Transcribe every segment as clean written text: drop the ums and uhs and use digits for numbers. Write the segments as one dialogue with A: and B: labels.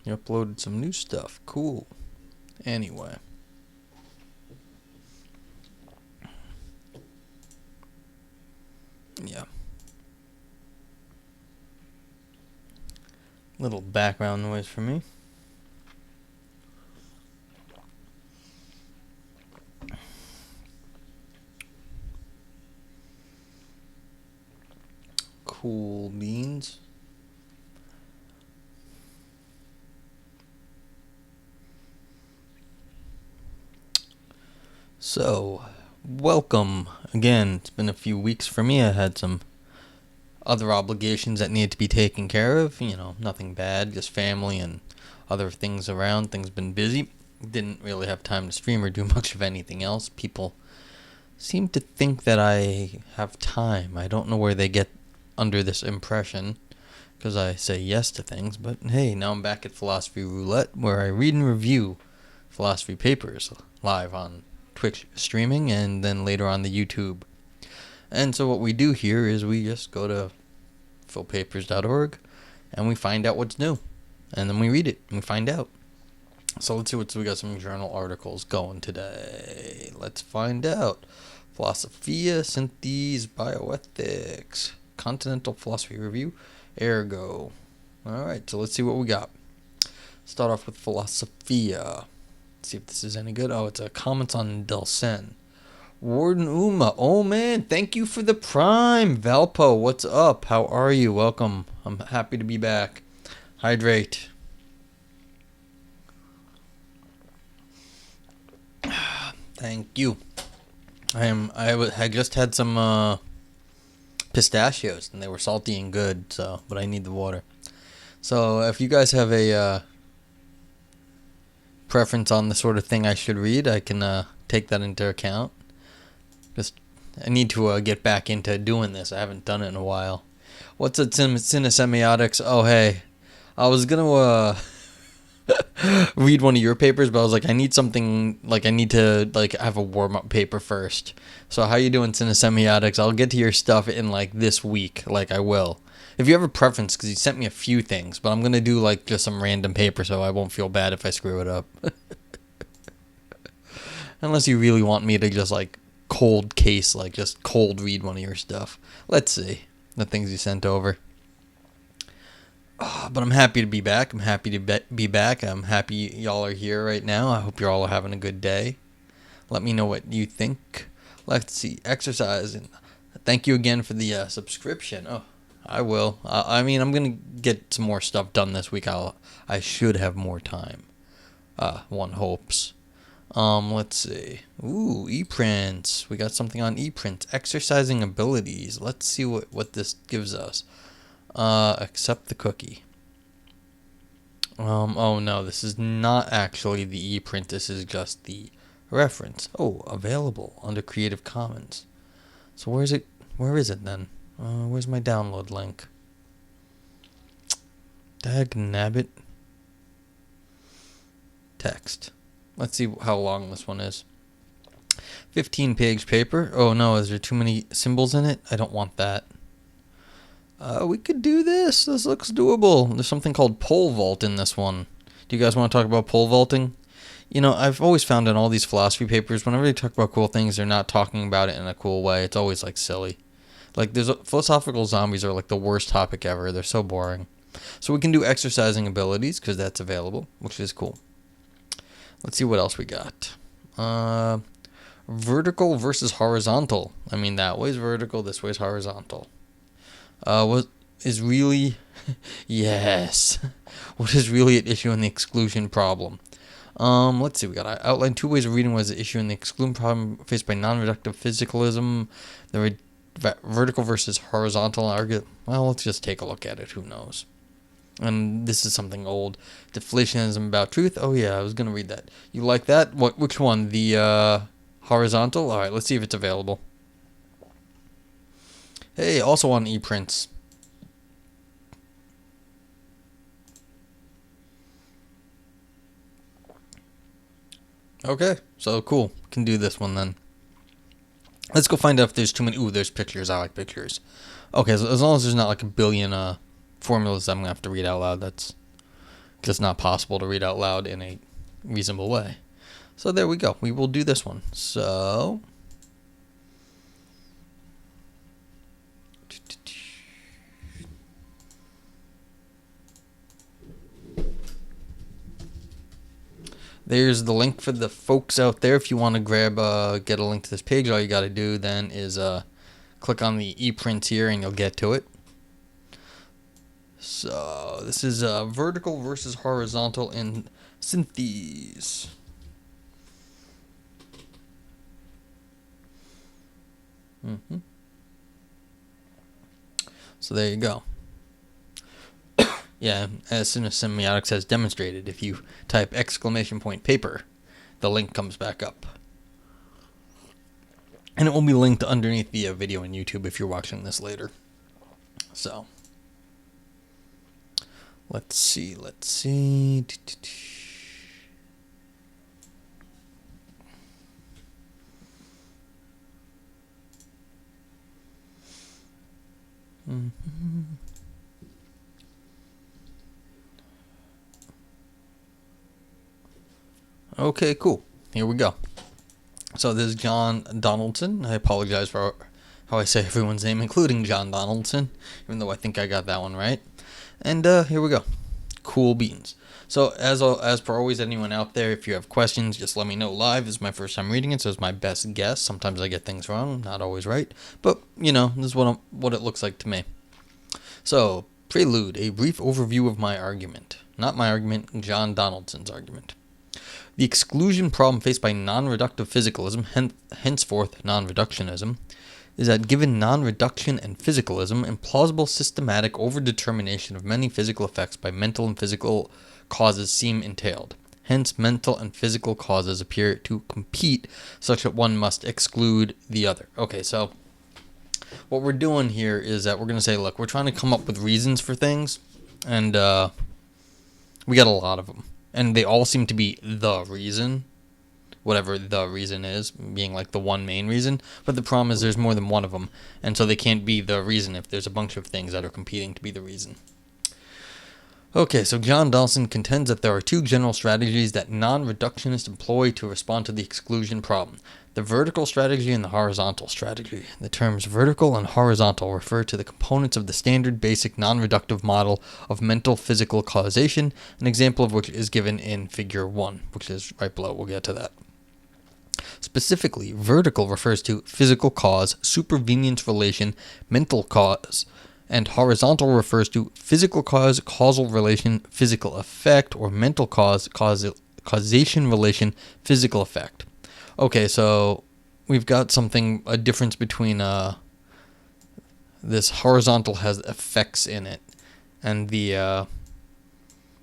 A: You uploaded some new stuff. Cool. Anyway. Yeah. Little background noise for me. Cool beans. So, welcome again. It's been a few weeks for me. I had some other obligations that needed to be taken care of. You know, nothing bad, just family and other things around. Things been busy. Didn't really have time to stream or do much of anything else. People seem to think that I have time. I don't know where they get under this impression, because I say yes to things. But hey, now I'm back at Philosophy Roulette, where I read and review philosophy papers live on Twitch streaming and then later on the YouTube. And so what we do here is we just go to philpapers.org and we find out what's new. And then we read it and we find out. So let's see what we got. Some journal articles going today. Let's find out. Philosophia, Synthes, Bioethics, Continental Philosophy Review, Ergo. Alright, so let's see what we got. Start off with Philosophia. See if this is any good. Oh, it's a comments on Delsen. Warden Uma. Oh man, thank you for the prime. Valpo, what's up? How are you? Welcome. I'm happy to be back. Hydrate. Thank you. I just had some pistachios and they were salty and good, but I need the water. So if you guys have a preference on the sort of thing I should read, I can take that into account. I need to get back into doing this. I haven't done it in a while. What's a cinesemiotics? Oh hey, I was gonna read one of your papers, but I was like, I need something, like I need to have a warm up paper first. So how you doing, cinesemiotics? I'll get to your stuff in this week. I will. If you have a preference, because you sent me a few things, but I'm going to do just some random paper so I won't feel bad if I screw it up. Unless you really want me to just cold case, just cold read one of your stuff. Let's see the things you sent over. But I'm happy to be back. I'm happy to be back. I'm happy y'all are here right now. I hope you're all having a good day. Let me know what you think. Let's see. Exercise. And thank you again for the subscription. Oh. I will. I'm going to get some more stuff done this week. I should have more time. One hopes. Let's see. Ooh, e-prints. We got something on e-prints. Exercising abilities. Let's see what this gives us. Accept the cookie. Oh no, this is not actually the e-print. This is just the reference. Oh, available under Creative Commons. So where is it? Where is it then? Where's my download link? Dagnabbit. Text. Let's see how long this one is. 15-page paper. Oh no, is there too many symbols in it? I don't want that. We could do this. This looks doable. There's something called pole vault in this one. Do you guys want to talk about pole vaulting? You know, I've always found in all these philosophy papers, whenever they talk about cool things, they're not talking about it in a cool way. It's always silly. There's philosophical zombies are the worst topic ever. They're so boring. So we can do exercising abilities because that's available, which is cool. Let's see what else we got. Vertical versus horizontal. I mean, that way's vertical, this way's horizontal. What is really... yes. What is really at issue in the exclusion problem? Let's see. We got to outline 2 ways of reading what is the issue in the exclusion problem faced by non-reductive physicalism. The vertical versus horizontal argument. Well, let's just take a look at it. Who knows? And this is something old. Deflationism about truth. Oh yeah, I was gonna read that. You like that? Which one? The horizontal? All right, let's see if it's available. Hey, also on ePrints. Okay, so cool. Can do this one then. Let's go find out if there's too many. Ooh, there's pictures. I like pictures. Okay, so as long as there's not a billion formulas I'm going to have to read out loud, that's just not possible to read out loud in a reasonable way. So there we go. We will do this one. So there's the link for the folks out there. If you want to get a link to this page, all you got to do then is click on the ePrints here and you'll get to it. So this is vertical versus horizontal in synthes. So there you go. Yeah, as soon as semiotics has demonstrated, if you type !paper, the link comes back up. And it will be linked underneath the video on YouTube if you're watching this later. So, let's see. Okay, cool. Here we go. So this is John Donaldson. I apologize for how I say everyone's name, including John Donaldson, even though I think I got that one right. And here we go. Cool beans. So as per always, anyone out there, if you have questions, just let me know live. This is my first time reading it, so it's my best guess. Sometimes I get things wrong, not always right. But, this is what it looks like to me. So, prelude, a brief overview of my argument. Not my argument, John Donaldson's argument. The exclusion problem faced by non-reductive physicalism, henceforth non-reductionism, is that given non-reduction and physicalism, implausible systematic overdetermination of many physical effects by mental and physical causes seem entailed. Hence, mental and physical causes appear to compete such that one must exclude the other. Okay, so what we're doing here is that we're going to say, look, we're trying to come up with reasons for things, and we got a lot of them. And they all seem to be the reason, whatever the reason is, being like the one main reason. But the problem is there's more than one of them, and so they can't be the reason if there's a bunch of things that are competing to be the reason. Okay, so John Donaldson contends that there are two general strategies that non-reductionists employ to respond to the exclusion problem: the vertical strategy and the horizontal strategy. The terms vertical and horizontal refer to the components of the standard basic non-reductive model of mental physical causation, an example of which is given in Figure 1, which is right below. We'll get to that. Specifically, vertical refers to physical cause, supervenience relation, mental cause, and horizontal refers to physical cause, causal relation, physical effect, or mental cause, causation relation, physical effect. Okay, so we've got a difference between this horizontal has effects in it, and the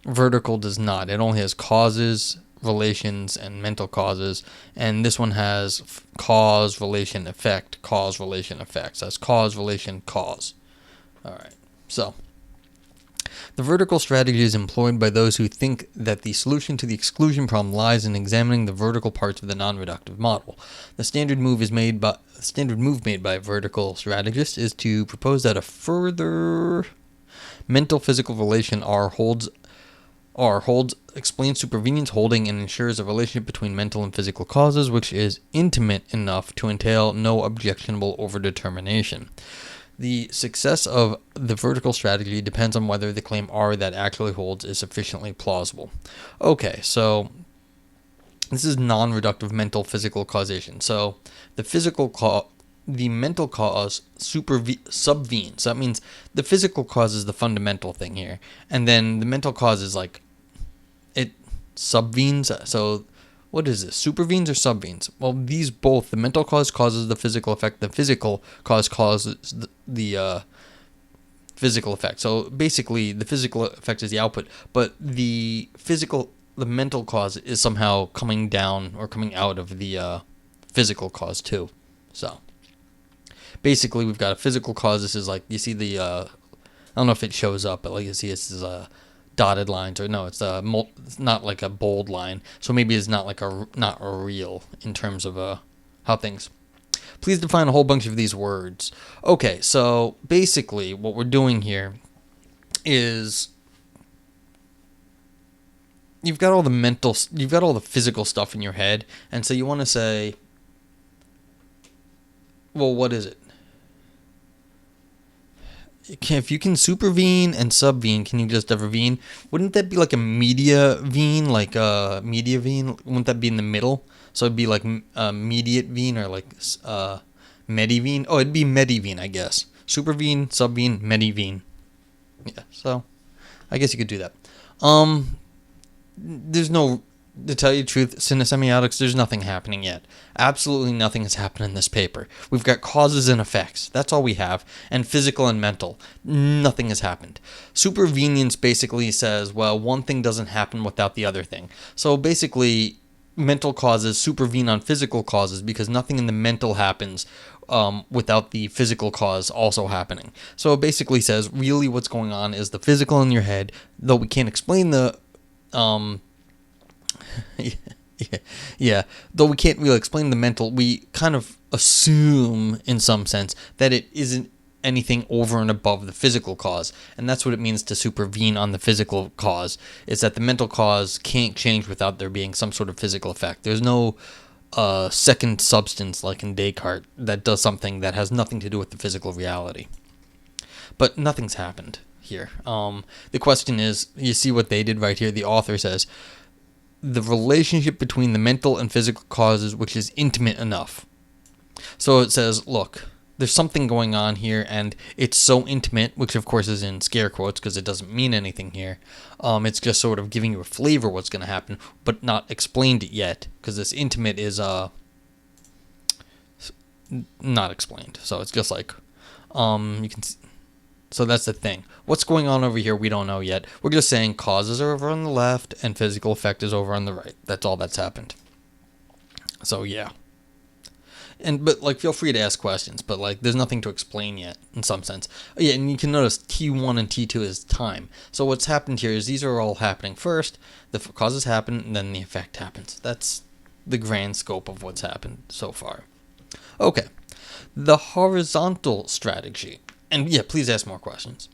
A: vertical does not. It only has causes, relations, and mental causes, and this one has cause, relation, effect, cause, relation, effects. That's cause, relation, cause. Alright, so the vertical strategy is employed by those who think that the solution to the exclusion problem lies in examining the vertical parts of the non-reductive model. The standard move made by vertical strategists is to propose that a further mental physical relation R holds explains supervenience holding and ensures a relationship between mental and physical causes which is intimate enough to entail no objectionable overdetermination. The success of the vertical strategy depends on whether the claim R that actually holds is sufficiently plausible. Okay, so this is non-reductive mental physical causation. So the mental cause subvenes. That means the physical cause is the fundamental thing here, and then the mental cause is like it subvenes. So what is this? Supervenes or subvenes? Well, these both. The mental cause causes the physical effect. The physical cause causes the physical effect. So basically, the physical effect is the output, but the mental cause is somehow coming down or coming out of the physical cause too. So basically, we've got a physical cause. This is like, you see the I don't know if it shows up, but like you see, this is dotted lines, or no, it's not like a bold line, so maybe it's not a real in terms of how things. Please define a whole bunch of these words. Okay, so basically what we're doing here is you've got all the mental, you've got all the physical stuff in your head, and so you want to say, well, what is it? If you can supervene and subvene, can you just ever vene? Wouldn't that be like a media vene, like a media vene? Wouldn't that be in the middle? So it'd be like mediate vene or like medivene. Oh, it'd be medivene, I guess. Supervene, subvene, medivene. Yeah, so I guess you could do that. There's no, to tell you the truth, cinesemiotics, there's nothing happening yet. Absolutely nothing has happened in this paper. We've got causes and effects. That's all we have. And physical and mental. Nothing has happened. Supervenience basically says, well, one thing doesn't happen without the other thing. So basically, mental causes supervene on physical causes because nothing in the mental happens without the physical cause also happening. So it basically says, really what's going on is the physical in your head, though we can't explain the yeah. Though we can't really explain the mental, we kind of assume, in some sense, that it isn't anything over and above the physical cause. And that's what it means to supervene on the physical cause, is that the mental cause can't change without there being some sort of physical effect. There's no second substance, like in Descartes, that does something that has nothing to do with the physical reality. But nothing's happened here. The question is, you see what they did right here? The author says, the relationship between the mental and physical causes which is intimate enough. So it says, look, there's something going on here, and it's so intimate, which of course is in scare quotes because it doesn't mean anything here. It's just sort of giving you a flavor of what's going to happen, but not explained it yet, because this intimate is not explained. So it's just like, you can see. So that's the thing. What's going on over here, we don't know yet. We're just saying causes are over on the left and physical effect is over on the right. That's all that's happened. So yeah. But like, feel free to ask questions, but like, there's nothing to explain yet in some sense. Oh, yeah, and you can notice T1 and T2 is time. So what's happened here is these are all happening first. The causes happen, and then the effect happens. That's the grand scope of what's happened so far. Okay. The horizontal strategy. And yeah, please ask more questions.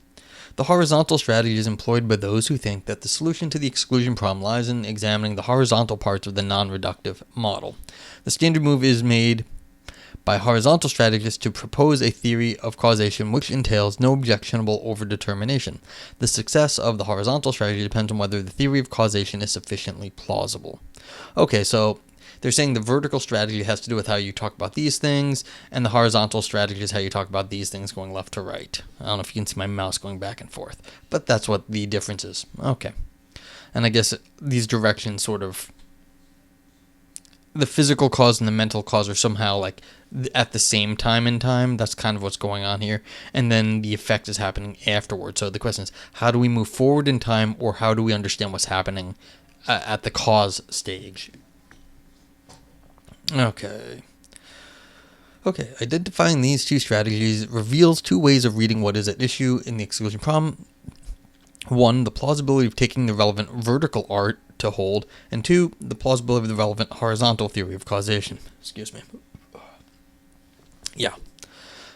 A: The horizontal strategy is employed by those who think that the solution to the exclusion problem lies in examining the horizontal parts of the non-reductive model. The standard move is made by horizontal strategists to propose a theory of causation which entails no objectionable overdetermination. The success of the horizontal strategy depends on whether the theory of causation is sufficiently plausible. Okay, so they're saying the vertical strategy has to do with how you talk about these things, and the horizontal strategy is how you talk about these things going left to right. I don't know if you can see my mouse going back and forth, but that's what the difference is. Okay. And I guess these directions sort of, the physical cause and the mental cause are somehow like at the same time in time. That's kind of what's going on here. And then the effect is happening afterwards. So the question is, how do we move forward in time, or how do we understand what's happening at the cause stage? Okay, identifying these two strategies reveals two ways of reading what is at issue in the exclusion problem. One, the plausibility of taking the relevant vertical art to hold, and two, the plausibility of the relevant horizontal theory of causation. Excuse me. Yeah.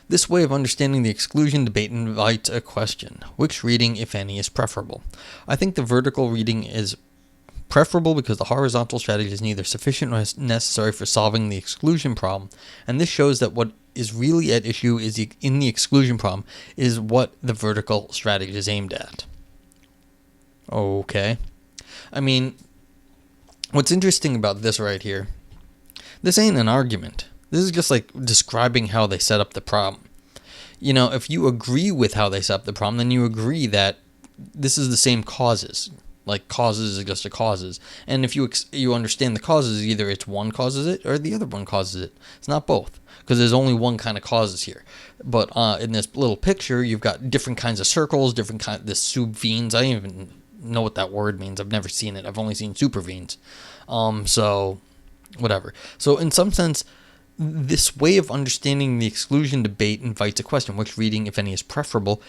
A: This way of understanding the exclusion debate invites a question. Which reading, if any, is preferable? I think the vertical reading is preferable because the horizontal strategy is neither sufficient nor necessary for solving the exclusion problem, and this shows that what is really at issue is in the exclusion problem is what the vertical strategy is aimed at. Okay. I mean, what's interesting about this right here, this ain't an argument. This is just like describing how they set up the problem. You know, if you agree with how they set up the problem, then you agree that this is the same causes. Like, causes is just a causes. And if you understand the causes, either it's one causes it or the other one causes it. It's not both, because there's only one kind of causes here. But in this little picture, you've got different kinds of circles, different kind of this subvenes. I don't even know what that word means. I've never seen it. I've only seen supervenes. So whatever. So in some sense, this way of understanding the exclusion debate invites a question: which reading, if any, is preferable?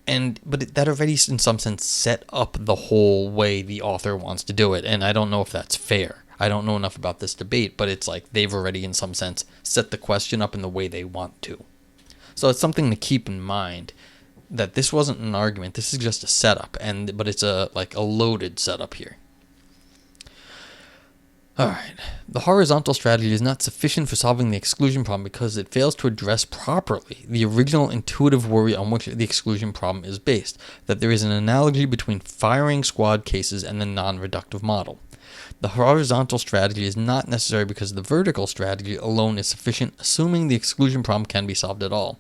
A: But that already, in some sense, set up the whole way the author wants to do it, and I don't know if that's fair. I don't know enough about this debate, but it's like they've already, in some sense, set the question up in the way they want to. So it's something to keep in mind, that this wasn't an argument. This is just a setup, but it's a loaded setup here. Alright, the horizontal strategy is not sufficient for solving the exclusion problem because it fails to address properly the original intuitive worry on which the exclusion problem is based, that there is an analogy between firing squad cases and the non-reductive model. The horizontal strategy is not necessary because the vertical strategy alone is sufficient, assuming the exclusion problem can be solved at all.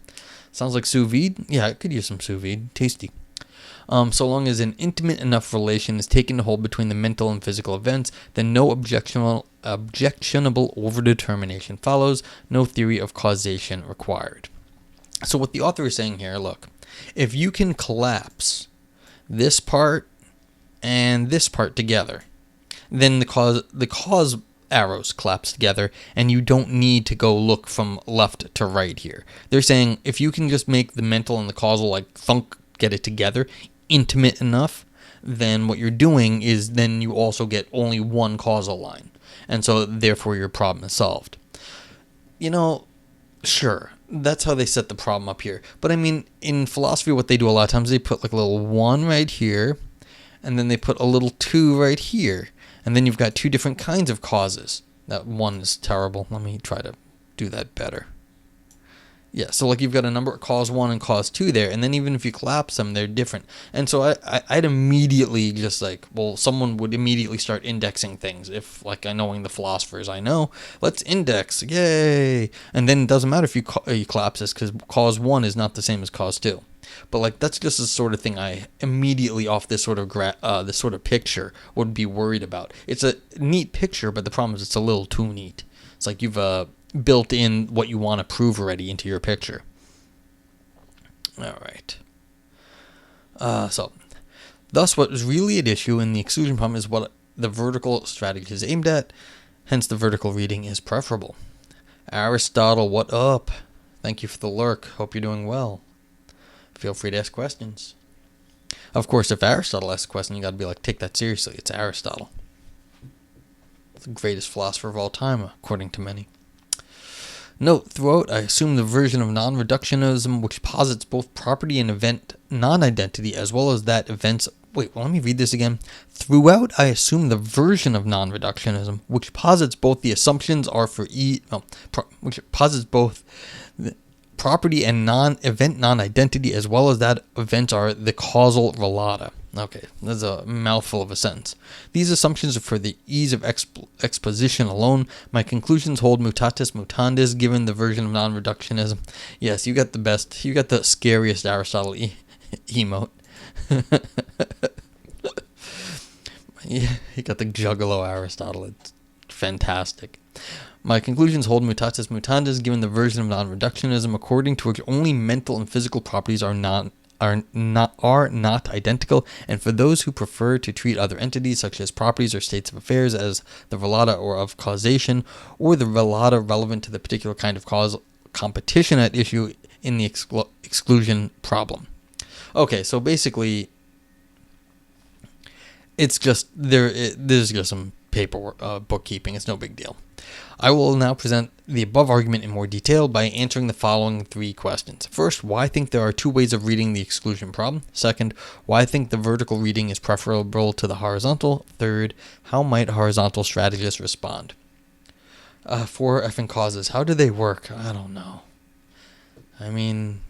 A: Sounds like sous vide? Yeah, I could use some sous vide. Tasty. So long as an intimate enough relation is taken to hold between the mental and physical events, then no objectionable overdetermination follows, no theory of causation required. So what the author is saying here, look, if you can collapse this part and this part together, then the cause arrows collapse together, and you don't need to go look from left to right here. They're saying if you can just make the mental and the causal like thunk, get it together, intimate enough, then what you're doing is then you also get only one causal line, and so therefore your problem is solved. Sure, that's how they set the problem up here, but I mean, in philosophy what they do a lot of times, they put like a little 1 right here, and then they put a little 2 right here, and then you've got 2 different kinds of causes. That 1 is terrible. Let me try to do that better. Yeah, so like you've got a number, cause 1 and cause 2 there, and then even if you collapse them, they're different. And so I'd immediately just like, well, someone would immediately start indexing things. If, like, knowing the philosophers I know, let's index, yay! And then it doesn't matter if you collapse this, because cause 1 is not the same as cause 2. But like that's just the sort of thing I immediately off this sort of picture would be worried about. It's a neat picture, but the problem is it's a little too neat. It's like you've built in what you want to prove already into your picture. All right. Thus, what is really at issue in the exclusion problem is what the vertical strategy is aimed at. Hence, the vertical reading is preferable. Aristotle, what up? Thank you for the lurk. Hope you're doing well. Feel free to ask questions. Of course, if Aristotle asks a question, you got to be like, take that seriously. It's Aristotle. The greatest philosopher of all time, according to many. Note, throughout, I assume the version of non-reductionism which posits both property and event non-identity as well as that events... let me read this again. Throughout, I assume the version of non-reductionism which posits both the assumptions are for which posits both the property and non-event non-identity as well as that events are the causal relata. Okay, that's a mouthful of a sentence. These assumptions are for the ease of exposition alone. My conclusions hold mutatis mutandis given the version of non-reductionism. Yes, you got the scariest Aristotle emote. Yeah, you got the juggalo Aristotle. It's fantastic. My conclusions hold mutatis mutandis given the version of non-reductionism according to which only mental and physical properties are not identical, and for those who prefer to treat other entities such as properties or states of affairs as the relata or of causation, or the relata relevant to the particular kind of causal competition at issue in the exclusion problem. Okay, so basically, it's just there's just some paperwork, bookkeeping. It's no big deal. I will now present the above argument in more detail by answering the following 3 questions. First, why I think there are 2 ways of reading the exclusion problem. Second, why I think the vertical reading is preferable to the horizontal. Third, how might horizontal strategists respond? 4 effing causes. How do they work? I don't know. I mean,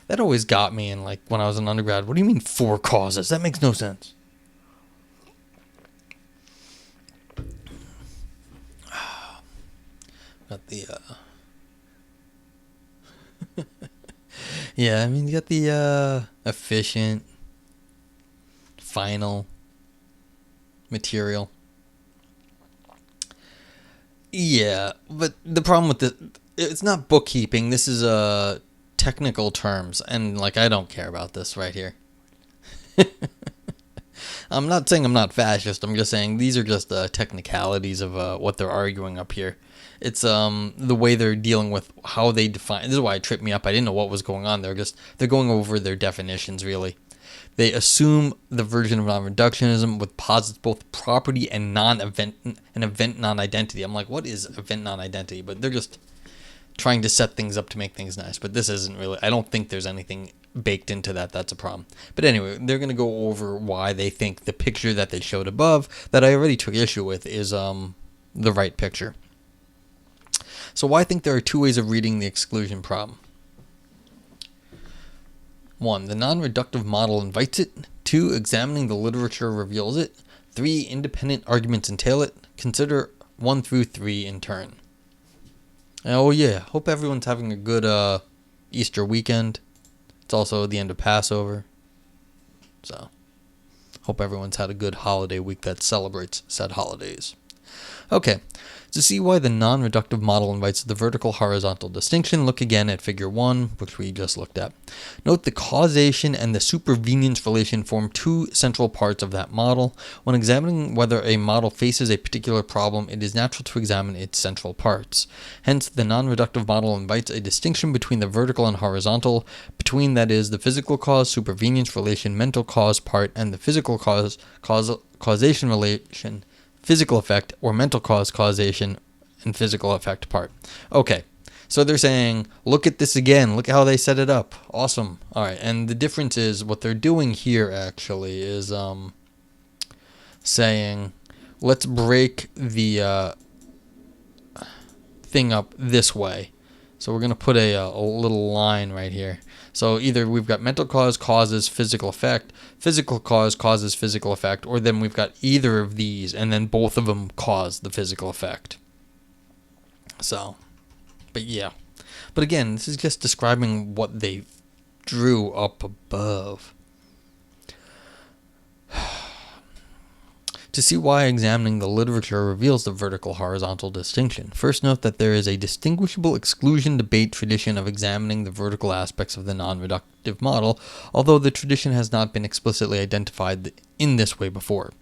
A: that always got me in, like, when I was an undergrad. What do you mean 4 causes? That makes no sense. Got the yeah, I mean, you got the efficient, final, material. Yeah, but the problem with this, it's not bookkeeping. This is technical terms, and like I don't care about this right here. I'm not saying I'm not fascist. I'm just saying these are just technicalities of what they're arguing up here. It's the way they're dealing with how they define. This is why it tripped me up. I didn't know what was going on. They're going over their definitions really. They assume the version of non-reductionism with posits both property and event non-identity. I'm like, what is event non-identity? But trying to set things up to make things nice. But this isn't really, I don't think there's anything baked into that that's a problem. But anyway, they're going to go over why they think the picture that they showed above, that I already took issue with, is the right picture. So why I think there are two ways of reading the exclusion problem. 1. The non-reductive model invites it. 2. Examining the literature reveals it. 3. Independent arguments entail it. Consider 1 through 3 in turn. Oh yeah, hope everyone's having a good Easter weekend. It's also the end of Passover. So, hope everyone's had a good holiday week that celebrates said holidays. Okay, to see why the non-reductive model invites the vertical-horizontal distinction, look again at figure 1, which we just looked at. Note the causation and the supervenience relation form two central parts of that model. When examining whether a model faces a particular problem, it is natural to examine its central parts. Hence, the non-reductive model invites a distinction between the vertical and horizontal, between, that is, the physical cause, supervenience relation, mental cause part, and the physical cause, causation relation, physical effect, or mental cause, causation, and physical effect part. Okay, so they're saying, look at this again. Look how they set it up. Awesome. All right, and the difference is what they're doing here actually is saying, let's break the thing up this way. So we're going to put a little line right here. So either we've got mental cause causes physical effect, physical cause causes physical effect, or then we've got either of these, and then both of them cause the physical effect. So, but yeah. But again, this is just describing what they drew up above. To see why examining the literature reveals the vertical-horizontal distinction, first note that there is a distinguishable exclusion debate tradition of examining the vertical aspects of the non-reductive model, although the tradition has not been explicitly identified in this way before.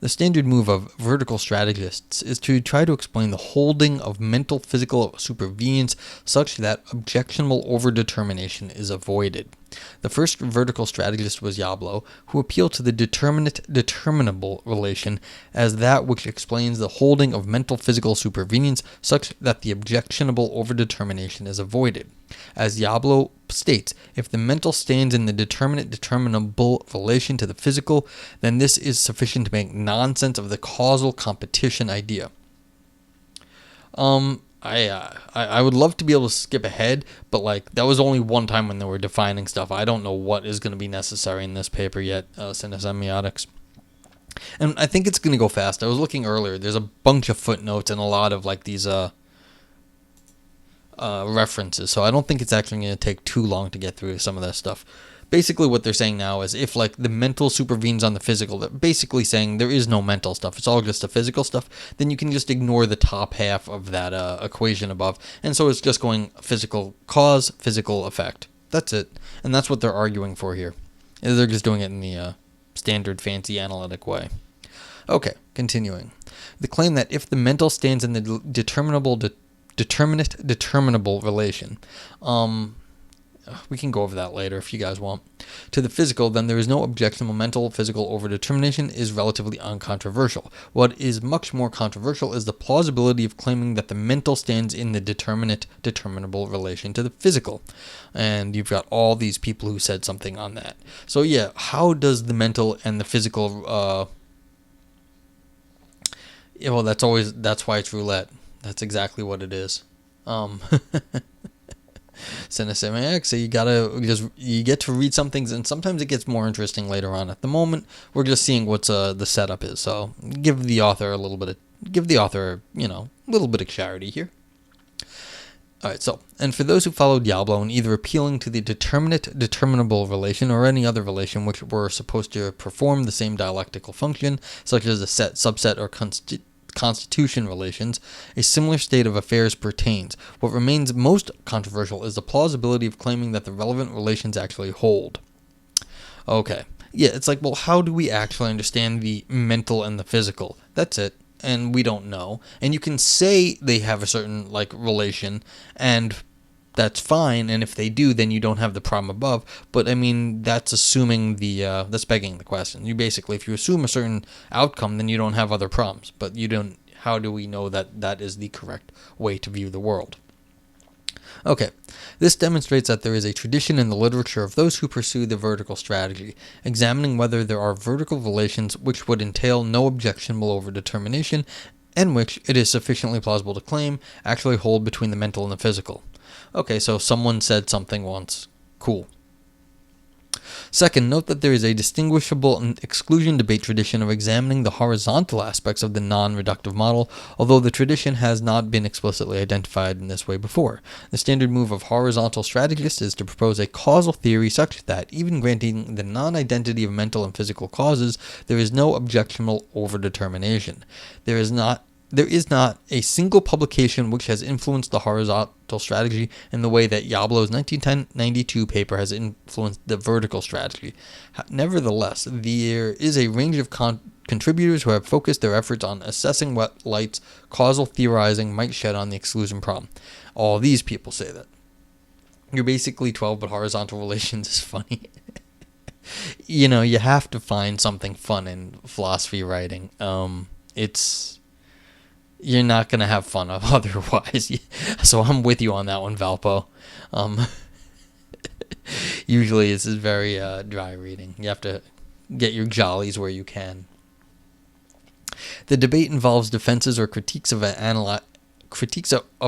A: The standard move of vertical strategists is to try to explain the holding of mental physical supervenience such that objectionable overdetermination is avoided. The first vertical strategist was Yablo, who appealed to the determinate-determinable relation as that which explains the holding of mental physical supervenience such that the objectionable overdetermination is avoided. As Yablo states, if the mental stands in the determinate-determinable relation to the physical, then this is sufficient to make nonsense of the causal competition idea. I would love to be able to skip ahead, but like that was only one time when they were defining stuff. I don't know what is going to be necessary in this paper yet, synesemiotics. And I think it's going to go fast. I was looking earlier. There's a bunch of footnotes and a lot of like these references, so I don't think it's actually going to take too long to get through some of that stuff. Basically what they're saying now is if like the mental supervenes on the physical, they're basically saying there is no mental stuff, it's all just the physical stuff, then you can just ignore the top half of that equation above, and so it's just going physical cause, physical effect. That's it, and that's what they're arguing for here. They're just doing it in the standard fancy analytic way. Okay, continuing. The claim that if the mental stands in the determinate-determinable relation, we can go over that later if you guys want, to the physical, then there is no objectionable mental physical overdetermination is relatively uncontroversial. What is much more controversial is the plausibility of claiming that the mental stands in the determinate-determinable relation to the physical. And you've got all these people who said something on that. So yeah, how does the mental and the physical, that's why it's roulette. That's exactly what it is. Synesemiac, so you get to read some things, and sometimes it gets more interesting later on. At the moment, we're just seeing what's the setup is. So give the author a little bit of charity here. All right, so, and for those who followed Yablo in either appealing to the determinate-determinable relation or any other relation which were supposed to perform the same dialectical function, such as a set, subset, or constitution relations, a similar state of affairs pertains. What remains most controversial is the plausibility of claiming that the relevant relations actually hold. Okay. Yeah, it's like, well, how do we actually understand the mental and the physical? That's it. And we don't know. And you can say they have a certain, relation, and that's fine, and if they do, then you don't have the problem above. But, I mean, that's assuming that's begging the question. You basically, if you assume a certain outcome, then you don't have other problems. But you don't, how do we know that that is the correct way to view the world? Okay, this demonstrates that there is a tradition in the literature of those who pursue the vertical strategy, examining whether there are vertical relations which would entail no objectionable overdetermination, and which it is sufficiently plausible to claim actually hold between the mental and the physical. Okay, so someone said something once. Cool. Second, note that there is a distinguishable and exclusion debate tradition of examining the horizontal aspects of the non-reductive model, although the tradition has not been explicitly identified in this way before. The standard move of horizontal strategists is to propose a causal theory such that, even granting the non-identity of mental and physical causes, there is no objectionable overdetermination. There is not a single publication which has influenced the horizontal strategy in the way that Yablo's 1992 paper has influenced the vertical strategy. Nevertheless, there is a range of contributors who have focused their efforts on assessing what lights causal theorizing might shed on the exclusion problem. All these people say that. You're basically 12, but horizontal relations is funny. You have to find something fun in philosophy writing. You're not going to have fun otherwise. So I'm with you on that one, Valpo. Usually this is very dry reading. You have to get your jollies where you can. The debate involves defenses or critiques of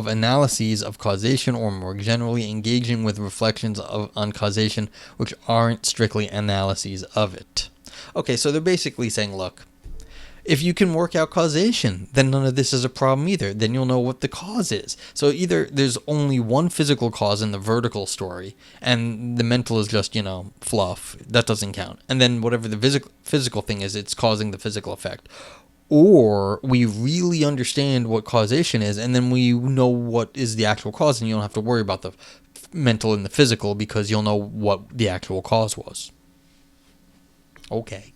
A: analyses of causation, or more generally engaging with reflections on causation which aren't strictly analyses of it. Okay, so they're basically saying, look, if you can work out causation, then none of this is a problem either. Then you'll know what the cause is. So either there's only one physical cause in the vertical story, and the mental is just, fluff. That doesn't count. And then whatever the physical thing is, it's causing the physical effect. Or we really understand what causation is, and then we know what is the actual cause, and you don't have to worry about the mental and the physical because you'll know what the actual cause was. Okay.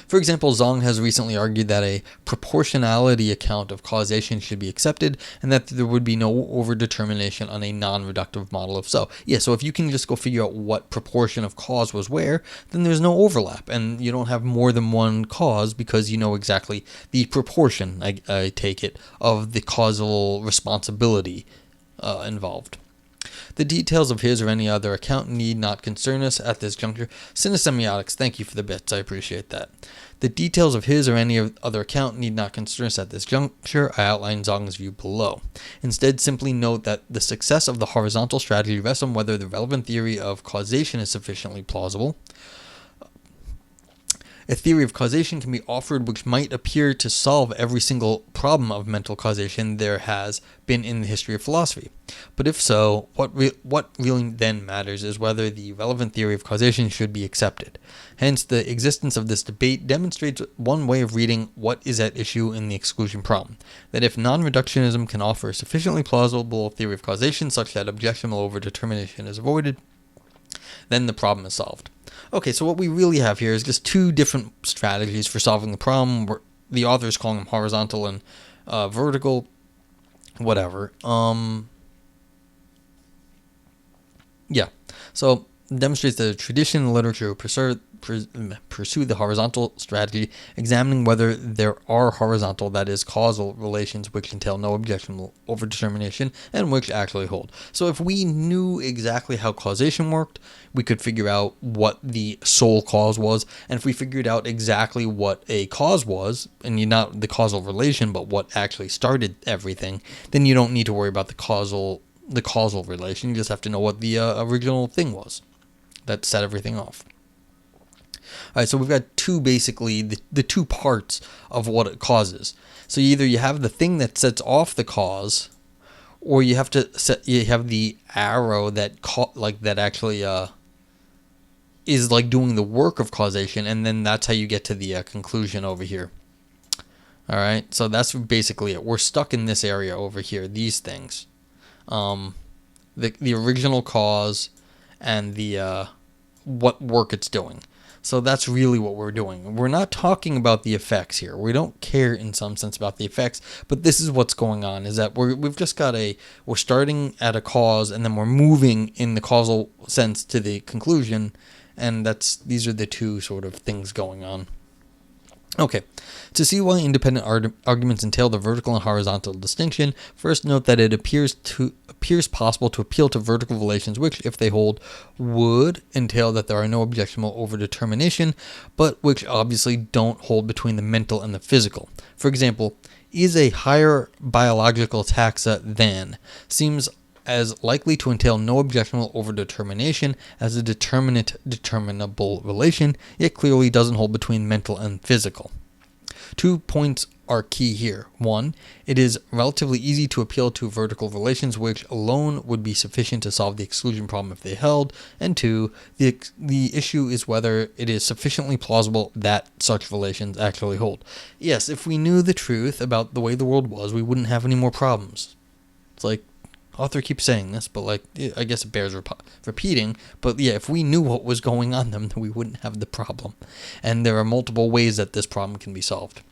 A: For example, Zhang has recently argued that a proportionality account of causation should be accepted and that there would be no overdetermination on a non-reductive model if so. Yeah, so if you can just go figure out what proportion of cause was where, then there's no overlap and you don't have more than one cause because you know exactly the proportion, I take it, of the causal responsibility involved. The details of his or any other account need not concern us at this juncture. Cinesemiotics, thank you for the bits. I appreciate that. The details of his or any other account need not concern us at this juncture. I outline Zhang's view below. Instead, simply note that the success of the horizontal strategy rests on whether the relevant theory of causation is sufficiently plausible. A theory of causation can be offered which might appear to solve every single problem of mental causation there has been in the history of philosophy. But if so, what really then matters is whether the relevant theory of causation should be accepted. Hence, the existence of this debate demonstrates one way of reading what is at issue in the exclusion problem, that if non-reductionism can offer a sufficiently plausible theory of causation such that objectionable overdetermination is avoided, then the problem is solved. Okay, so what we really have here is just two different strategies for solving the problem. The author is calling them horizontal and vertical, whatever. Yeah, so it demonstrates that a tradition in literature pursue the horizontal strategy, examining whether there are horizontal, that is, causal relations which entail no objectionable overdetermination and which actually hold. So if we knew exactly how causation worked, we could figure out what the sole cause was, and if we figured out exactly what a cause was, and not the causal relation, but what actually started everything, then you don't need to worry about the causal relation. You just have to know what the original thing was that set everything off. Alright, so we've got the two parts of what it causes. So either you have the thing that sets off the cause, or you have the arrow that actually is like doing the work of causation, and then that's how you get to the conclusion over here. Alright, so that's basically it. We're stuck in this area over here, these things. The original cause and the what work it's doing. So that's really what we're doing. We're not talking about the effects here. We don't care in some sense about the effects, but this is what's going on, is that we're starting at a cause and then we're moving in the causal sense to the conclusion, and these are the two sort of things going on. Okay, to see why independent arguments entail the vertical and horizontal distinction, first note that it appears possible to appeal to vertical relations which, if they hold, would entail that there are no objectionable overdetermination, but which obviously don't hold between the mental and the physical. For example, is a higher biological taxa than seems as likely to entail no objectionable overdetermination as a determinate determinable relation, yet clearly doesn't hold between mental and physical. 2 points are key here. 1, it is relatively easy to appeal to vertical relations which alone would be sufficient to solve the exclusion problem if they held, and 2, the issue is whether it is sufficiently plausible that such relations actually hold. Yes, if we knew the truth about the way the world was, we wouldn't have any more problems. It's like, author keeps saying this, but I guess it bears repeating. But yeah, if we knew what was going on then we wouldn't have the problem. And there are multiple ways that this problem can be solved.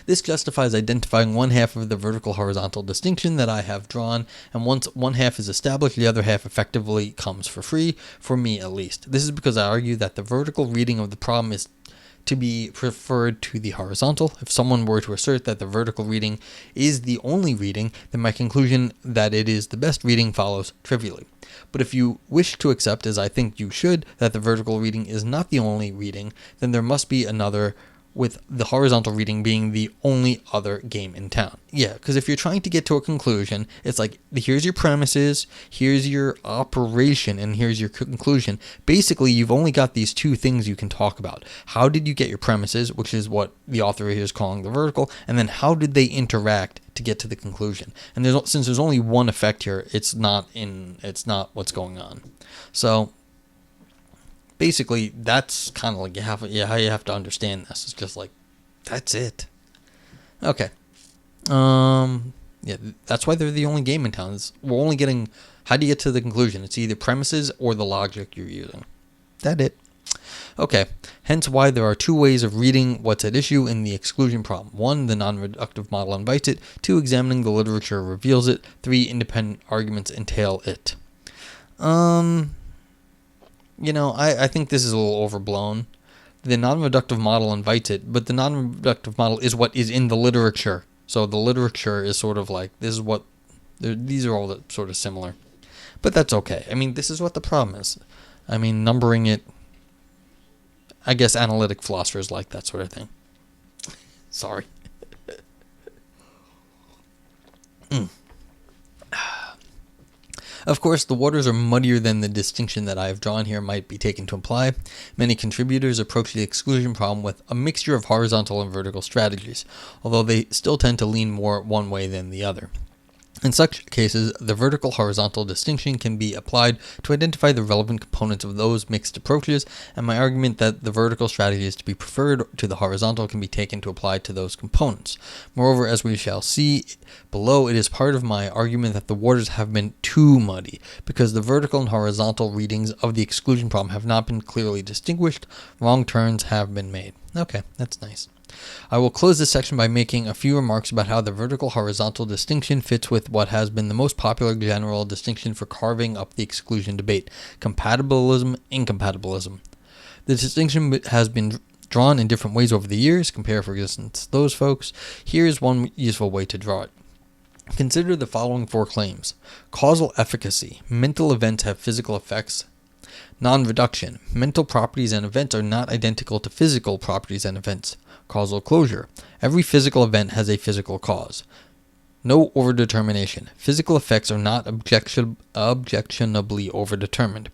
A: This justifies identifying one half of the vertical-horizontal distinction that I have drawn, and once one half is established, the other half effectively comes for free, for me at least. This is because I argue that the vertical reading of the problem is to be preferred to the horizontal. If someone were to assert that the vertical reading is the only reading, then my conclusion that it is the best reading follows trivially. But if you wish to accept, as I think you should, that the vertical reading is not the only reading, then there must be another, with the horizontal reading being the only other game in town. Yeah, because if you're trying to get to a conclusion, it's like, here's your premises, here's your operation, and here's your conclusion. Basically, you've only got these two things you can talk about. How did you get your premises, which is what the author here is calling the vertical, and then how did they interact to get to the conclusion? And since there's only one effect here, it's not what's going on. So basically, that's kind of like how you have to understand this. It's just like, that's it. Okay. Yeah, that's why they're the only game in town. We're only getting, how do you get to the conclusion? It's either premises or the logic you're using. That's it. Okay, hence why there are 2 ways of reading what's at issue in the exclusion problem. 1, the non-reductive model invites it. 2, examining the literature reveals it. 3, independent arguments entail it. I think this is a little overblown. The non-reductive model invites it, but the non-reductive model is what is in the literature. So the literature is sort of like, these are all sort of similar. But that's okay. I mean, this is what the problem is. I mean, numbering it, I guess analytic philosophers like that sort of thing. Sorry. Of course, the waters are muddier than the distinction that I have drawn here might be taken to imply. Many contributors approach the exclusion problem with a mixture of horizontal and vertical strategies, although they still tend to lean more one way than the other. In such cases, the vertical-horizontal distinction can be applied to identify the relevant components of those mixed approaches, and my argument that the vertical strategy is to be preferred to the horizontal can be taken to apply to those components. Moreover, as we shall see below, it is part of my argument that the waters have been too muddy, because the vertical and horizontal readings of the exclusion problem have not been clearly distinguished. Wrong turns have been made. Okay, that's nice. I will close this section by making a few remarks about how the vertical-horizontal distinction fits with what has been the most popular general distinction for carving up the exclusion debate: compatibilism, incompatibilism. The distinction has been drawn in different ways over the years. Compare, for instance, those folks. Here's one useful way to draw it. Consider the following 4 claims. Causal efficacy. Mental events have physical effects. Non-reduction. Mental properties and events are not identical to physical properties and events. Causal closure. Every physical event has a physical cause. No overdetermination. Physical effects are not objectionably overdetermined.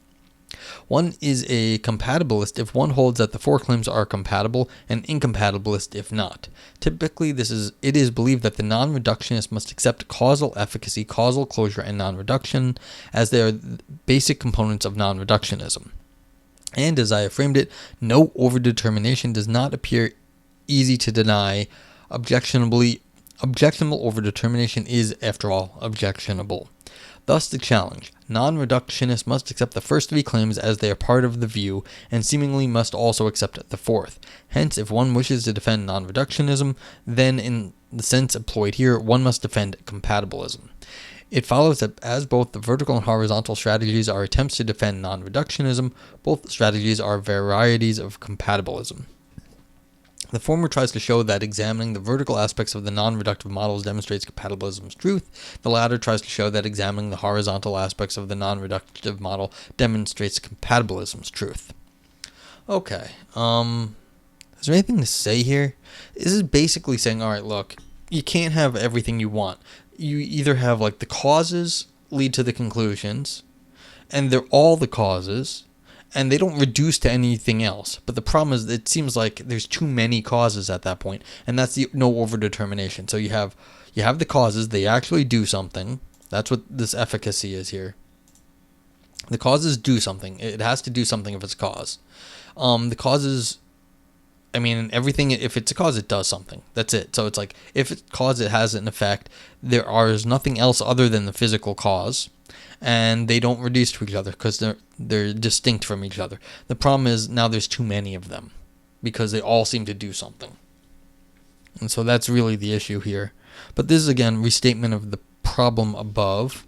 A: One is a compatibilist if one holds that the 4 claims are compatible, and incompatibilist if not. Typically, it is believed that the non-reductionist must accept causal efficacy, causal closure, and non-reduction as they are basic components of non-reductionism. And as I have framed it, no overdetermination does not appear easy to deny. Objectionable overdetermination is, after all, objectionable. Thus the challenge. Non-reductionists must accept the first 3 claims as they are part of the view, and seemingly must also accept the 4th. Hence, if one wishes to defend non-reductionism, then in the sense employed here, one must defend compatibilism. It follows that as both the vertical and horizontal strategies are attempts to defend non-reductionism, both strategies are varieties of compatibilism. The former tries to show that examining the vertical aspects of the non-reductive models demonstrates compatibilism's truth. The latter tries to show that examining the horizontal aspects of the non-reductive model demonstrates compatibilism's truth. Okay. Is there anything to say here? This is basically saying, all right, look, you can't have everything you want. You either have like the causes lead to the conclusions, and they're all the causes, and they don't reduce to anything else. But the problem is, it seems like there's too many causes at that point, and that's the no overdetermination. So you have the causes; they actually do something. That's what this efficacy is here. The causes do something. It has to do something if it's a cause. The causes, I mean, everything. If it's a cause, it does something. That's it. So it's like if it's a cause, it has an effect. There is nothing else other than the physical cause. And they don't reduce to each other because they're distinct from each other. The problem is now there's too many of them because they all seem to do something. And so that's really the issue here. But this is, again, restatement of the problem above.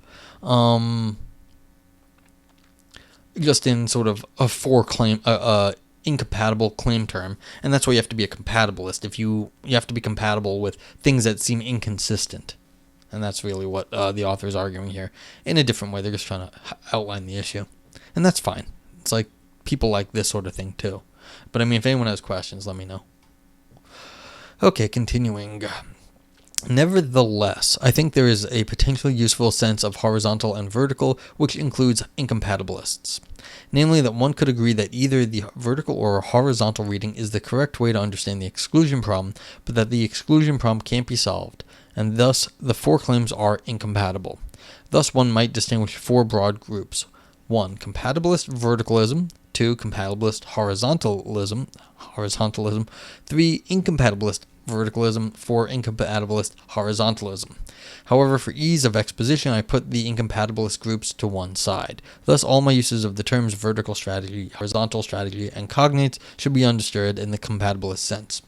A: Just in sort of a incompatible claim term. And that's why you have to be a compatibilist. If you have to be compatible with things that seem inconsistent. And that's really what the author is arguing here. In a different way, they're just trying to outline the issue. And that's fine. It's like people like this sort of thing too. But I mean, if anyone has questions, let me know. Okay, continuing. Nevertheless, I think there is a potentially useful sense of horizontal and vertical, which includes incompatibilists. Namely, that one could agree that either the vertical or horizontal reading is the correct way to understand the exclusion problem, but that the exclusion problem can't be solved, and thus the four claims are incompatible. Thus, one might distinguish four broad groups. 1. Compatibilist verticalism. 2. Compatibilist horizontalism. 3. Incompatibilist verticalism. 4. Incompatibilist horizontalism. However, for ease of exposition, I put the incompatibilist groups to one side. Thus, all my uses of the terms vertical strategy, horizontal strategy, and cognates should be understood in the compatibilist sense.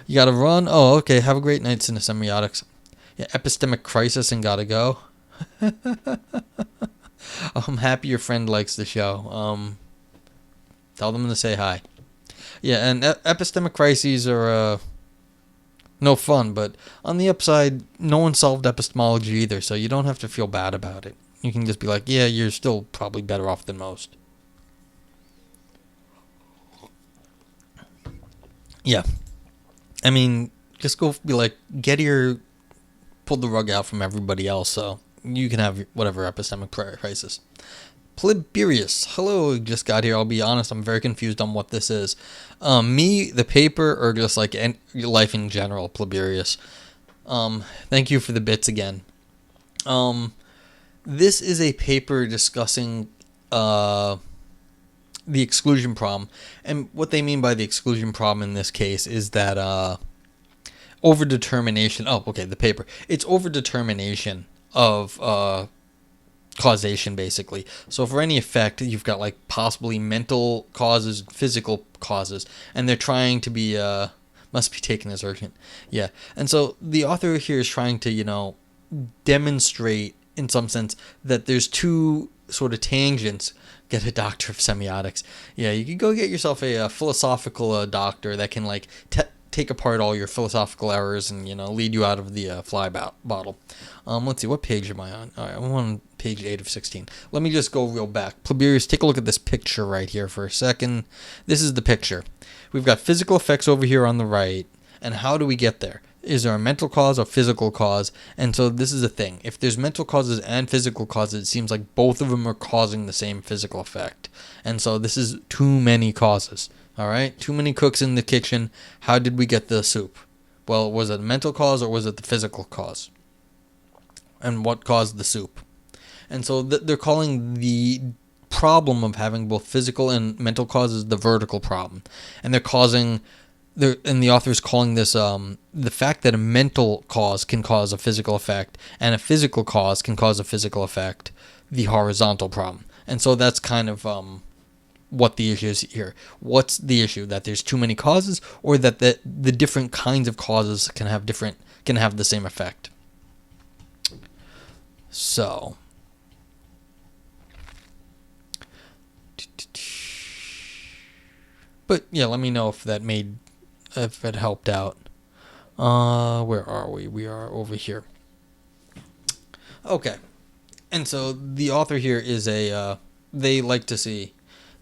A: You gotta run? Oh, okay. Have a great night, Cinesemiotics. Yeah, epistemic crisis and gotta go. I'm happy your friend likes the show. Tell them to say hi. Yeah, and epistemic crises are no fun, but on the upside, no one solved epistemology either, so you don't have to feel bad about it. You can just be like, yeah, you're still probably better off than most. Yeah. I mean, just go be like, Gettier pulled the rug out from everybody else, so you can have whatever epistemic crisis. Pliberius. Hello, just got here. I'll be honest, I'm very confused on what this is. Me, the paper, or just like life in general, Pliberius. Thank you for the bits again. This is a paper discussing the exclusion problem. And what they mean by the exclusion problem in this case is that overdetermination. Oh, okay, the paper. It's overdetermination of causation, basically. So for any effect, you've got like possibly mental causes, physical causes, and they're trying to be must be taken as urgent. Yeah. And so the author here is trying to, demonstrate in some sense that there's two sort of tangents. Get a doctor of semiotics. Yeah, you could go get yourself a philosophical doctor that can like take apart all your philosophical errors and lead you out of the fly bottle. Let's see, what page am I on? All right, I'm on page 8 of 16. Let me just go real back. Pliberius, take a look at this picture right here for a second. This is the picture. We've got physical effects over here on the right, and how do we get there? Is there a mental cause or physical cause? And so this is the thing. If there's mental causes and physical causes, it seems like both of them are causing the same physical effect. And so this is too many causes. All right? Too many cooks in the kitchen. How did we get the soup? Well, was it a mental cause or was it the physical cause? And what caused the soup? And so they're calling the problem of having both physical and mental causes the vertical problem. And the author is calling this the fact that a mental cause can cause a physical effect and a physical cause can cause a physical effect, the horizontal problem. And so that's kind of what the issue is here. What's the issue? That there's too many causes, or that the different kinds of causes can have the same effect? So, but yeah, let me know if that made if it helped out. Where are we? We are over here. Okay. And so the author here is they like to see,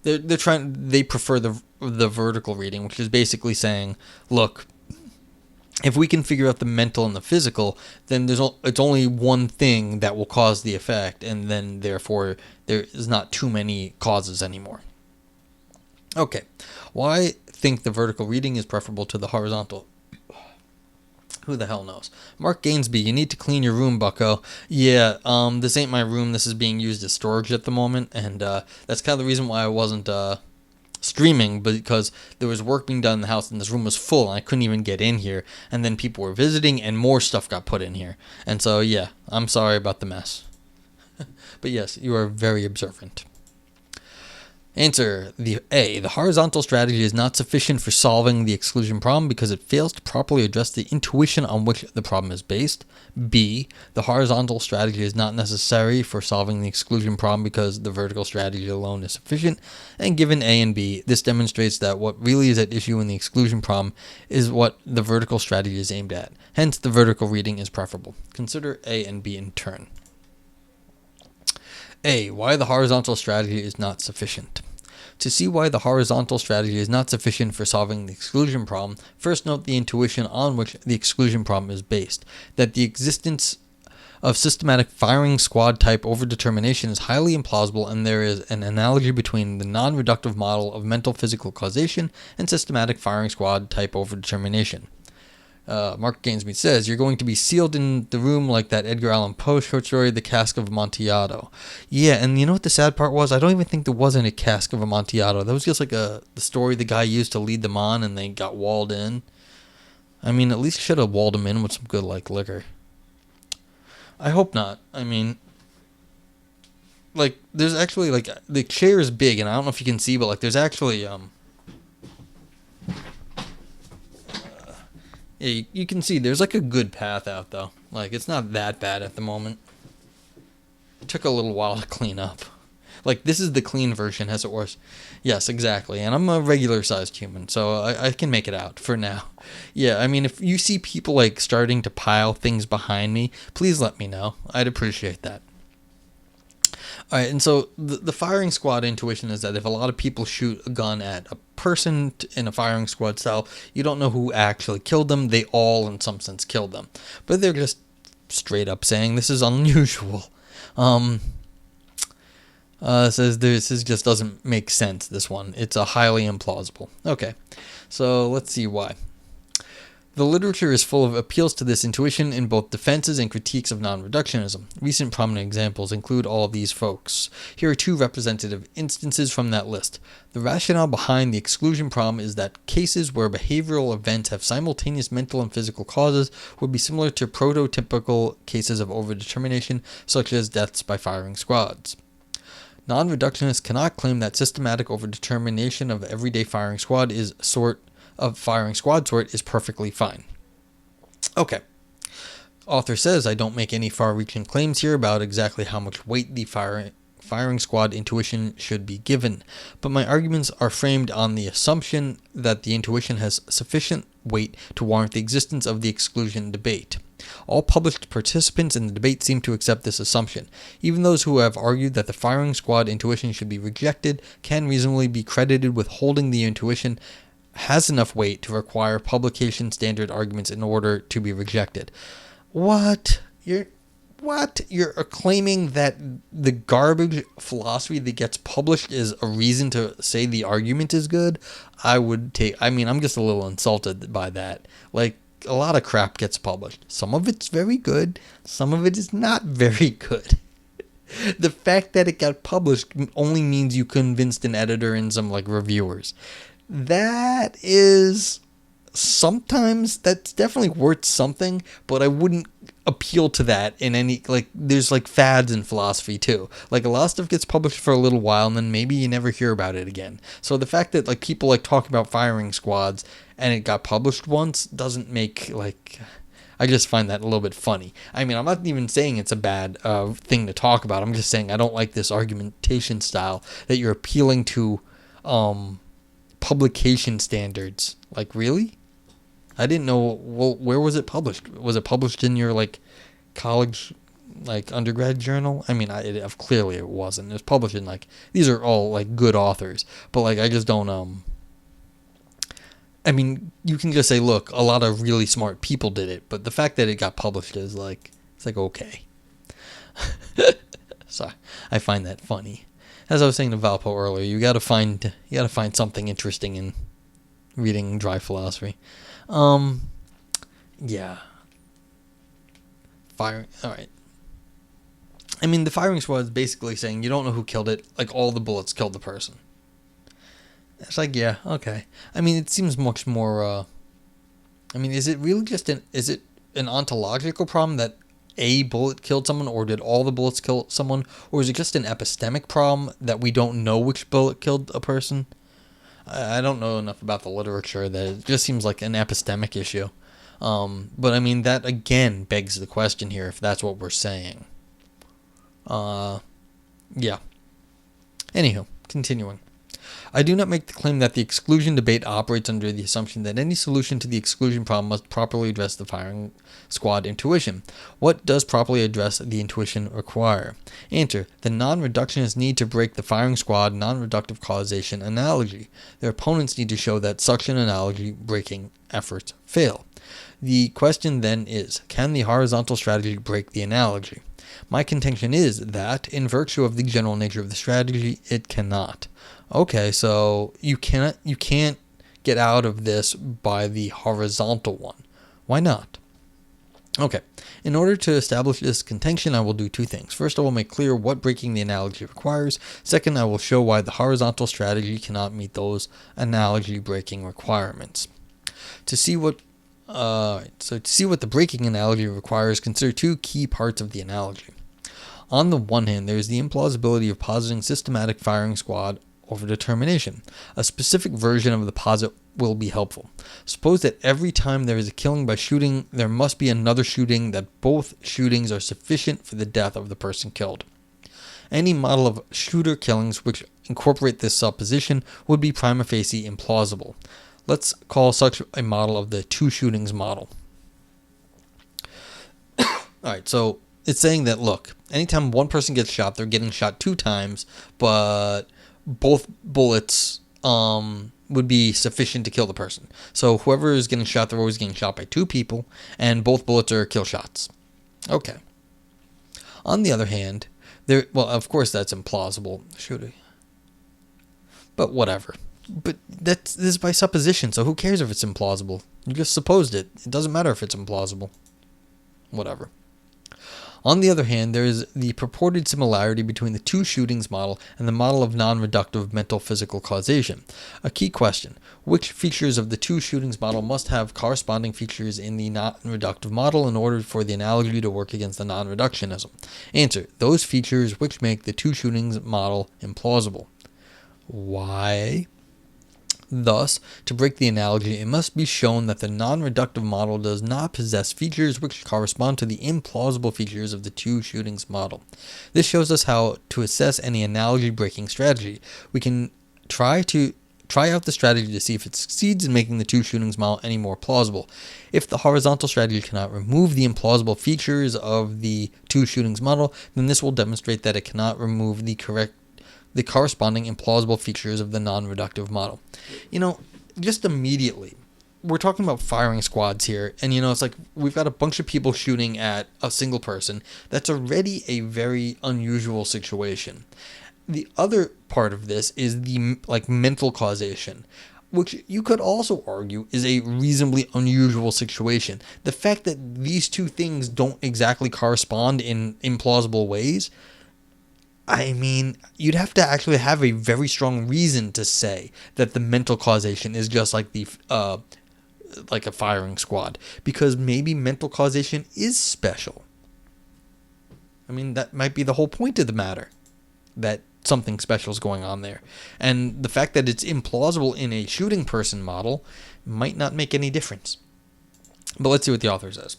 A: they prefer the vertical reading, which is basically saying, look, if we can figure out the mental and the physical, then it's only one thing that will cause the effect, and then therefore there is not too many causes anymore. Okay, well, I think the vertical reading is preferable to the horizontal. Who the hell knows? Mark Gainsby, you need to clean your room, bucko. Yeah, this ain't my room. This is being used as storage at the moment, and that's kind of the reason why I wasn't streaming, because there was work being done in the house, and this room was full, and I couldn't even get in here, and then people were visiting, and more stuff got put in here. And so, yeah, I'm sorry about the mess. But yes, you are very observant. Answer A. The horizontal strategy is not sufficient for solving the exclusion problem because it fails to properly address the intuition on which the problem is based. B. The horizontal strategy is not necessary for solving the exclusion problem because the vertical strategy alone is sufficient. And given A and B, this demonstrates that what really is at issue in the exclusion problem is what the vertical strategy is aimed at. Hence, the vertical reading is preferable. Consider A and B in turn. A. Why the horizontal strategy is not sufficient. To see why the horizontal strategy is not sufficient for solving the exclusion problem, first note the intuition on which the exclusion problem is based, that the existence of systematic firing squad type overdetermination is highly implausible, and there is an analogy between the non-reductive model of mental physical causation and systematic firing squad type overdetermination. Mark Gainsby says, you're going to be sealed in the room like that Edgar Allan Poe short story, The Cask of Amontillado. Yeah, and you know what the sad part was? I don't even think there was any Cask of Amontillado. That was just like the story the guy used to lead them on, and they got walled in. I mean, at least should have walled them in with some good, liquor. I hope not. I mean, there's actually, the chair is big, and I don't know if you can see, but, there's actually, yeah, you can see there's a good path out, though. It's not that bad at the moment. It took a little while to clean up. This is the clean version, as it was. Yes, exactly. And I'm a regular-sized human, so I can make it out for now. Yeah, I mean, if you see people, starting to pile things behind me, please let me know. I'd appreciate that. All right, and so the firing squad intuition is that if a lot of people shoot a gun at a person in a firing squad style, you don't know who actually killed them. They all, in some sense, killed them. But they're just straight up saying this is unusual. Says this just doesn't make sense, this one. It's a highly implausible. Okay, so let's see why. The literature is full of appeals to this intuition in both defenses and critiques of non-reductionism. Recent prominent examples include all of these folks. Here are two representative instances from that list. The rationale behind the exclusion problem is that cases where behavioral events have simultaneous mental and physical causes would be similar to prototypical cases of overdetermination, such as deaths by firing squads. Non-reductionists cannot claim that systematic overdetermination of everyday firing squad is perfectly fine. Okay. Author says, I don't make any far-reaching claims here about exactly how much weight the firing squad intuition should be given, but my arguments are framed on the assumption that the intuition has sufficient weight to warrant the existence of the exclusion debate. All published participants in the debate seem to accept this assumption. Even those who have argued that the firing squad intuition should be rejected can reasonably be credited with holding the intuition has enough weight to require publication standard arguments in order to be rejected. What? You're claiming that the garbage philosophy that gets published is a reason to say the argument is good? I'm just a little insulted by that. A lot of crap gets published. Some of it's very good. Some of it is not very good. The fact that it got published only means you convinced an editor and some reviewers. That's definitely worth something, but I wouldn't appeal to that in any, there's fads in philosophy too. A lot of stuff gets published for a little while and then maybe you never hear about it again. So the fact that people talk about firing squads and it got published once doesn't make, I just find that a little bit funny. I mean, I'm not even saying it's a bad thing to talk about. I'm just saying I don't like this argumentation style that you're appealing to publication standards. Really? I didn't know. Well, where was it published? Was it published in your like college, like undergrad journal? I mean, clearly it wasn't. It was published in like, these are all like good authors, but like I just don't. I mean, you can just say, look, a lot of really smart people did it, but the fact that it got published is like, it's like, okay. So I find that funny. As I was saying to Valpo earlier, you gotta find something interesting in reading dry philosophy. Yeah. Firing. All right. I mean, the firing squad is basically saying you don't know who killed it. Like, all the bullets killed the person. It's like, yeah, okay. I mean, it seems much more. I mean, is it really just is it an ontological problem that a bullet killed someone, or did all the bullets kill someone, or is it just an epistemic problem that we don't know which bullet killed a person? I don't know enough about the literature that it just seems like an epistemic issue. But I mean, that again begs the question here if that's what we're saying. Yeah. Anywho, continuing. I do not make the claim that the exclusion debate operates under the assumption that any solution to the exclusion problem must properly address the firing squad intuition. What does properly address the intuition require? Answer. The non-reductionists need to break the firing squad non-reductive causation analogy. Their opponents need to show that such an analogy breaking efforts fail. The question then is, can the horizontal strategy break the analogy? My contention is that, in virtue of the general nature of the strategy, it cannot. Okay, so you can't get out of this by the horizontal one. Why not? Okay, in order to establish this contention, I will do two things. First, I will make clear what breaking the analogy requires. Second, I will show why the horizontal strategy cannot meet those analogy breaking requirements. To see what the breaking analogy requires, consider two key parts of the analogy. On the one hand, there is the implausibility of positing systematic firing squad over determination. A specific version of the posit will be helpful. Suppose that every time there is a killing by shooting, there must be another shooting, that both shootings are sufficient for the death of the person killed. Any model of shooter killings which incorporate this supposition would be prima facie implausible. Let's call such a model of the two shootings model. Alright, so it's saying that, look, anytime one person gets shot, they're getting shot two times, but both bullets would be sufficient to kill the person. So whoever is getting shot, they're always getting shot by two people, and both bullets are kill shots. Okay. On the other hand, of course that's implausible. Shooting. But whatever. But this is by supposition, so who cares if it's implausible? You just supposed it. It doesn't matter if it's implausible. Whatever. On the other hand, there is the purported similarity between the two shootings model and the model of non-reductive mental physical causation. A key question: which features of the two shootings model must have corresponding features in the non-reductive model in order for the analogy to work against the non-reductionism? Answer: those features which make the two shootings model implausible. Why? Thus, to break the analogy, it must be shown that the non-reductive model does not possess features which correspond to the implausible features of the two shootings model. This shows us how to assess any analogy-breaking strategy. We can try out the strategy to see if it succeeds in making the two shootings model any more plausible. If the horizontal strategy cannot remove the implausible features of the two shootings model, then this will demonstrate that it cannot remove the corresponding implausible features of the non-reductive model. Just immediately, we're talking about firing squads here, and it's like we've got a bunch of people shooting at a single person. That's already a very unusual situation. The other part of this is the mental causation, which you could also argue is a reasonably unusual situation. The fact that these two things don't exactly correspond in implausible ways, I mean, you'd have to actually have a very strong reason to say that the mental causation is just like like a firing squad, because maybe mental causation is special. I mean, that might be the whole point of the matter, that something special is going on there. And the fact that it's implausible in a shooting person model might not make any difference. But let's see what the author says.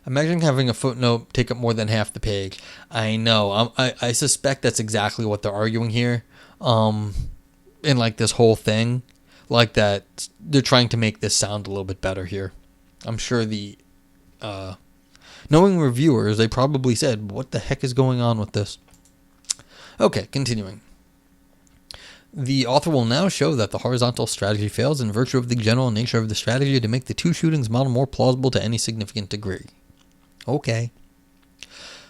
A: Imagine having a footnote take up more than half the page. I know. I suspect that's exactly what they're arguing here. In this whole thing. like that they're trying to make this sound a little bit better here. I'm sure the knowing reviewers, they probably said, what the heck is going on with this? Okay, continuing. The author will now show that the horizontal strategy fails in virtue of the general nature of the strategy to make the two shootings model more plausible to any significant degree. Okay.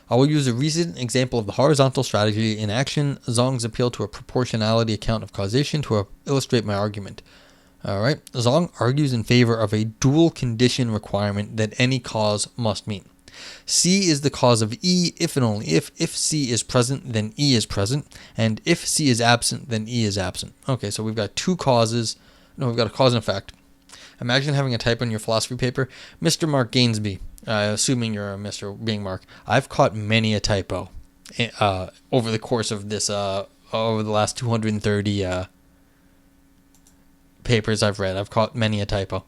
A: I will use a recent example of the horizontal strategy in action, Zong's appeal to a proportionality account of causation, to illustrate my argument. Alright, Zong argues in favor of a dual condition requirement that any cause must meet. C is the cause of E if and only if C is present, then E is present, and if C is absent, then E is absent. Okay, so we've got two causes. No, we've got a cause and effect. Imagine having a typo in your philosophy paper. Mr. Mark Gainsby, assuming you're a Mr. being Mark, I've caught many a typo over the course of this, over the last 230 papers I've read. I've caught many a typo.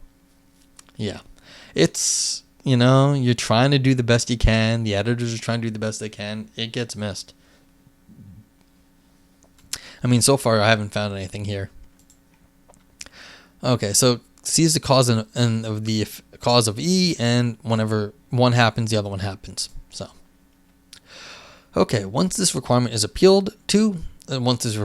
A: Yeah. It's... you're trying to do the best you can. The editors are trying to do the best they can. It gets missed. I mean, so far I haven't found anything here. Okay, so C is the cause of the cause of E, and whenever one happens, the other one happens. So, okay, once this requirement is appealed to, once this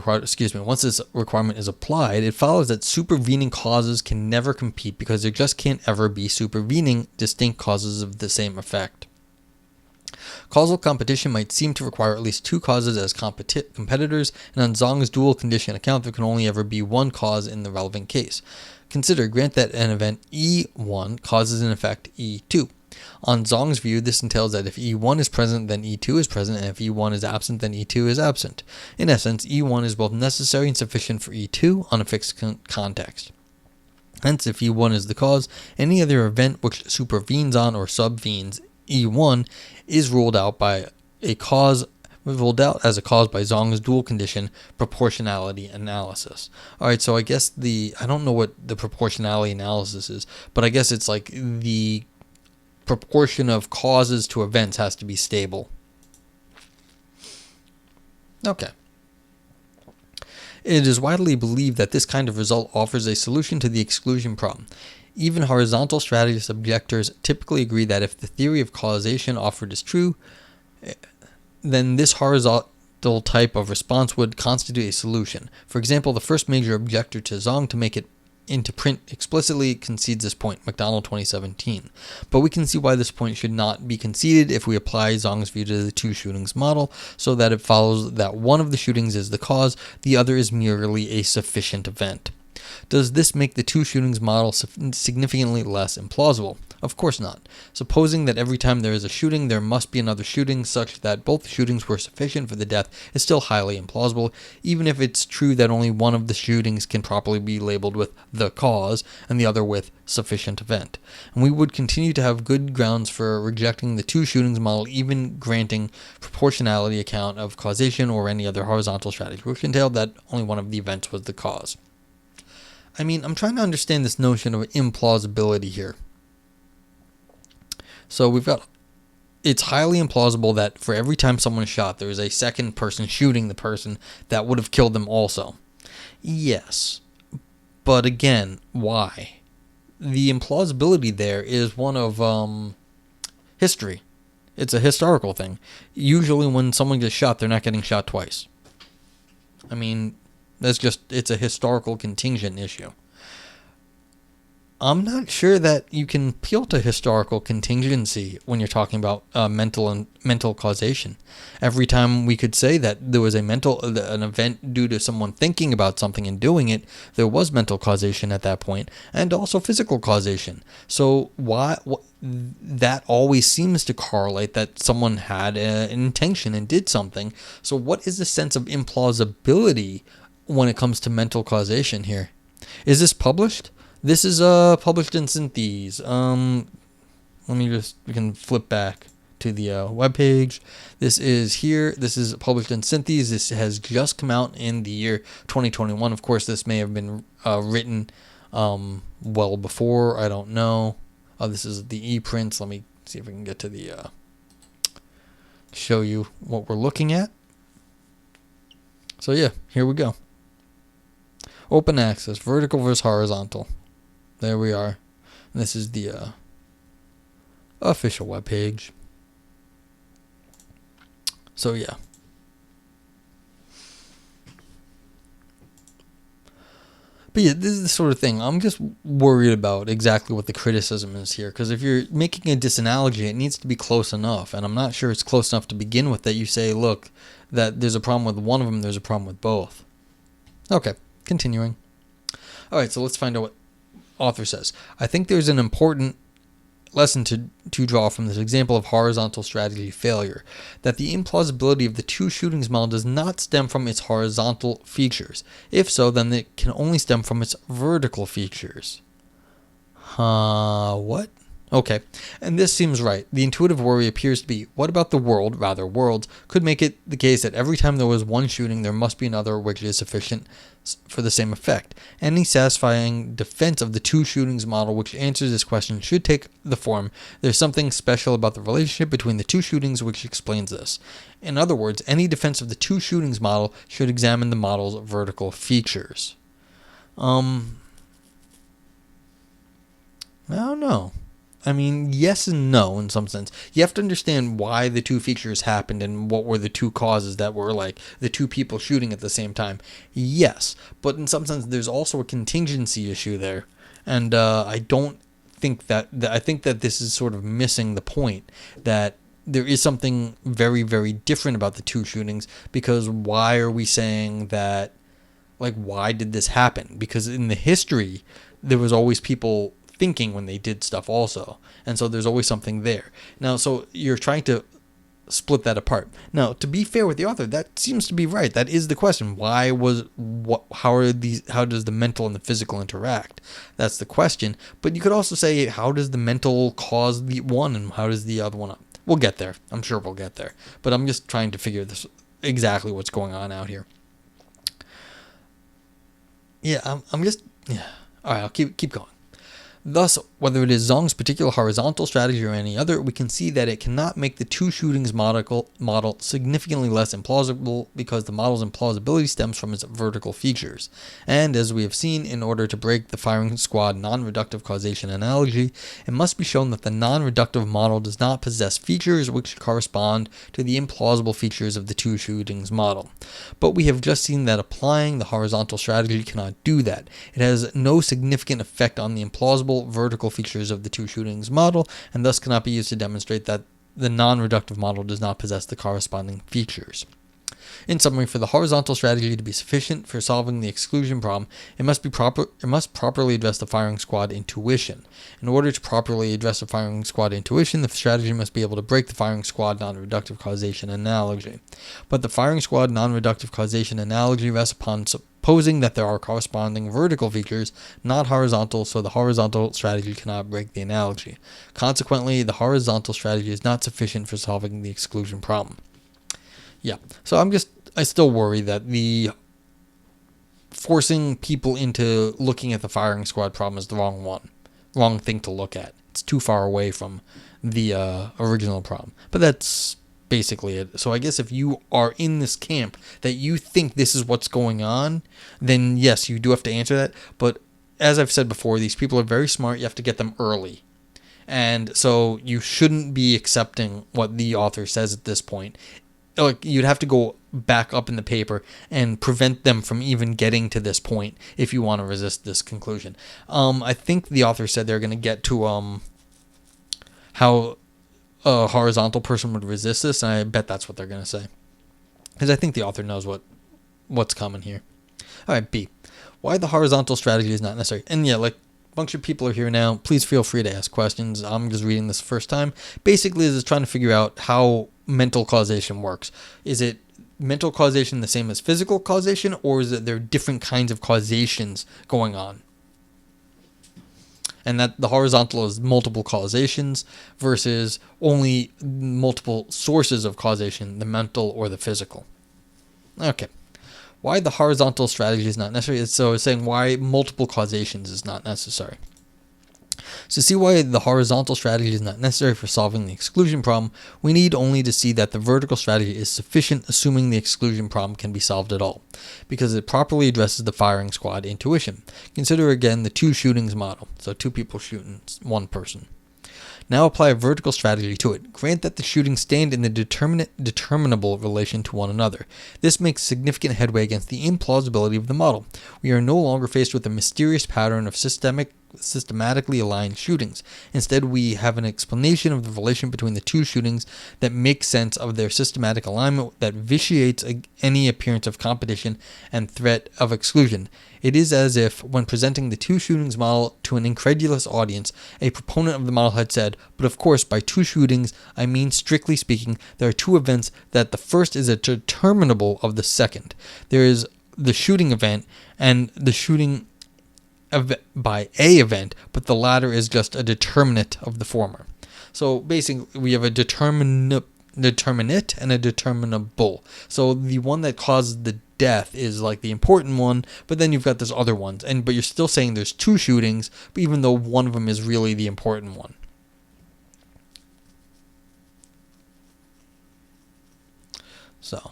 A: requirement is applied, it follows that supervening causes can never compete because there just can't ever be supervening distinct causes of the same effect. Causal competition might seem to require at least two causes as competitors, and on Zong's dual condition account, there can only ever be one cause in the relevant case. Grant that an event E1 causes an effect E2. On Zong's view, this entails that if E1 is present, then E2 is present, and if E1 is absent, then E2 is absent. In essence, E1 is both necessary and sufficient for E2 on a fixed context. Hence, if E1 is the cause, any other event which supervenes on or subvenes E1 is ruled out as a cause by Zong's dual condition proportionality analysis. Alright, so I guess I don't know what the proportionality analysis is, but I guess it's like the proportion of causes to events has to be stable. Okay. It is widely believed that this kind of result offers a solution to the exclusion problem. Even horizontal strategist objectors typically agree that if the theory of causation offered is true, then this horizontal type of response would constitute a solution. For example, the first major objector to Zong to make it into print explicitly concedes this point, McDonald 2017. But we can see why this point should not be conceded if we apply Zong's view to the two shootings model, so that it follows that one of the shootings is the cause, the other is merely a sufficient event. Does this make the two shootings model significantly less implausible? Of course not. Supposing that every time there is a shooting, there must be another shooting such that both shootings were sufficient for the death is still highly implausible, even if it's true that only one of the shootings can properly be labeled with the cause and the other with sufficient event. And we would continue to have good grounds for rejecting the two shootings model, even granting proportionality account of causation or any other horizontal strategy, which entailed that only one of the events was the cause. I mean, I'm trying to understand this notion of implausibility here. So it's highly implausible that for every time someone is shot, there is a second person shooting the person that would have killed them also. Yes. But again, why? The implausibility there is one of history. It's a historical thing. Usually when someone gets shot, they're not getting shot twice. I mean, it's a historical contingent issue. I'm not sure that you can appeal to historical contingency when you're talking about mental causation. Every time we could say that there was an event due to someone thinking about something and doing it, there was mental causation at that point, and also physical causation. So that always seems to correlate that someone had an intention and did something. So what is the sense of implausibility when it comes to mental causation here? Is this published? This is published in Synthes. We can flip back to the webpage. This is here. This is published in Synthes. This has just come out in the year 2021. Of course, this may have been written well before. I don't know. This is the e-prints. Let me see if we can get to the show you what we're looking at. So yeah, here we go. Open access, vertical versus horizontal. There we are. And this is the official webpage. So yeah. But yeah, this is the sort of thing I'm just worried about exactly what the criticism is here. Because if you're making a disanalogy, it needs to be close enough. And I'm not sure it's close enough to begin with that you say, look, that there's a problem with one of them, there's a problem with both. Okay, continuing. All right, so let's find out what author says. I think there's an important lesson to draw from this example of horizontal strategy failure, that the implausibility of the two shootings model does not stem from its horizontal features. If so, then it can only stem from its vertical features. What? Okay, and this seems right. The intuitive worry appears to be, what about the world, rather worlds, could make it the case that every time there was one shooting, there must be another which is sufficient for the same effect. Any satisfying defense of the two shootings model which answers this question should take the form, there's something special about the relationship between the two shootings which explains this. In other words, any defense of the two shootings model should examine the model's vertical features. I don't know. I mean, yes and no in some sense. You have to understand why the two features happened and what were the two causes that were like the two people shooting at the same time. Yes, but in some sense there's also a contingency issue there. And I don't think that I think that this is sort of missing the point that there is something very, very different about the two shootings, because why are we saying that, like, why did this happen? Because in the history, there was always people thinking when they did stuff also, and so there's always something there. Now, so you're trying to split that apart. Now, to be fair with the author, that seems to be right. That is the question. How does the mental and the physical interact? That's the question. But you could also say, how does the mental cause the one and how does the other one up? We'll get there. I'm sure we'll get there. But I'm just trying to figure this exactly what's going on out here. Yeah, I'm just, yeah. All right, I'll keep going. Thus, whether it is Zong's particular horizontal strategy or any other, we can see that it cannot make the two shootings model significantly less implausible, because the model's implausibility stems from its vertical features. And as we have seen, in order to break the firing squad non-reductive causation analogy, it must be shown that the non-reductive model does not possess features which correspond to the implausible features of the two shootings model. But we have just seen that applying the horizontal strategy cannot do that. It has no significant effect on the implausible vertical features of the two shootings model, and thus cannot be used to demonstrate that the non-reductive model does not possess the corresponding features. In summary, for the horizontal strategy to be sufficient for solving the exclusion problem, it must properly address the firing squad intuition. In order to properly address the firing squad intuition, the strategy must be able to break the firing squad non-reductive causation analogy. But the firing squad non-reductive causation analogy rests upon supposing that there are corresponding vertical features, not horizontal, so the horizontal strategy cannot break the analogy. Consequently, the horizontal strategy is not sufficient for solving the exclusion problem. Yeah, so I still worry that the forcing people into looking at the firing squad problem is the wrong thing to look at. It's too far away from the original problem. But that's basically it. So I guess if you are in this camp that you think this is what's going on, then yes, you do have to answer that. But as I've said before, these people are very smart. You have to get them early. And so you shouldn't be accepting what the author says at this point. Like, you'd have to go back up in the paper and prevent them from even getting to this point if you want to resist this conclusion. I think the author said they're going to get to how a horizontal person would resist this, and I bet that's what they're going to say, because I think the author knows what's coming here. All right, B. Why the horizontal strategy is not necessary. And yeah, like, a bunch of people are here now. Please feel free to ask questions. I'm just reading this first time. Basically, this is trying to figure out how mental causation works. Is it mental causation the same as physical causation, or is it there different kinds of causations going on? And that the horizontal is multiple causations versus only multiple sources of causation, the mental or the physical. Okay. Why the horizontal strategy is not necessary. So it's saying why multiple causations is not necessary. So to see why the horizontal strategy is not necessary for solving the exclusion problem, we need only to see that the vertical strategy is sufficient, assuming the exclusion problem can be solved at all, because it properly addresses the firing squad intuition. Consider again the two shootings model, so two people shooting one person. Now apply a vertical strategy to it. Grant that the shootings stand in the determinable relation to one another. This makes significant headway against the implausibility of the model. We are no longer faced with a mysterious pattern of systematically aligned shootings. Instead, we have an explanation of the relation between the two shootings that makes sense of their systematic alignment, that vitiates any appearance of competition and threat of exclusion. It is as if, when presenting the two shootings model to an incredulous audience, a proponent of the model had said, "But of course, by two shootings, I mean, strictly speaking, there are two events that the first is a determinable of the second. There is the shooting event and the shooting by a event, but the latter is just a determinate of the former." So basically, we have a determinate and a determinable. So the one that causes the death is like the important one, but then you've got this other ones, but you're still saying there's two shootings, but even though one of them is really the important one. So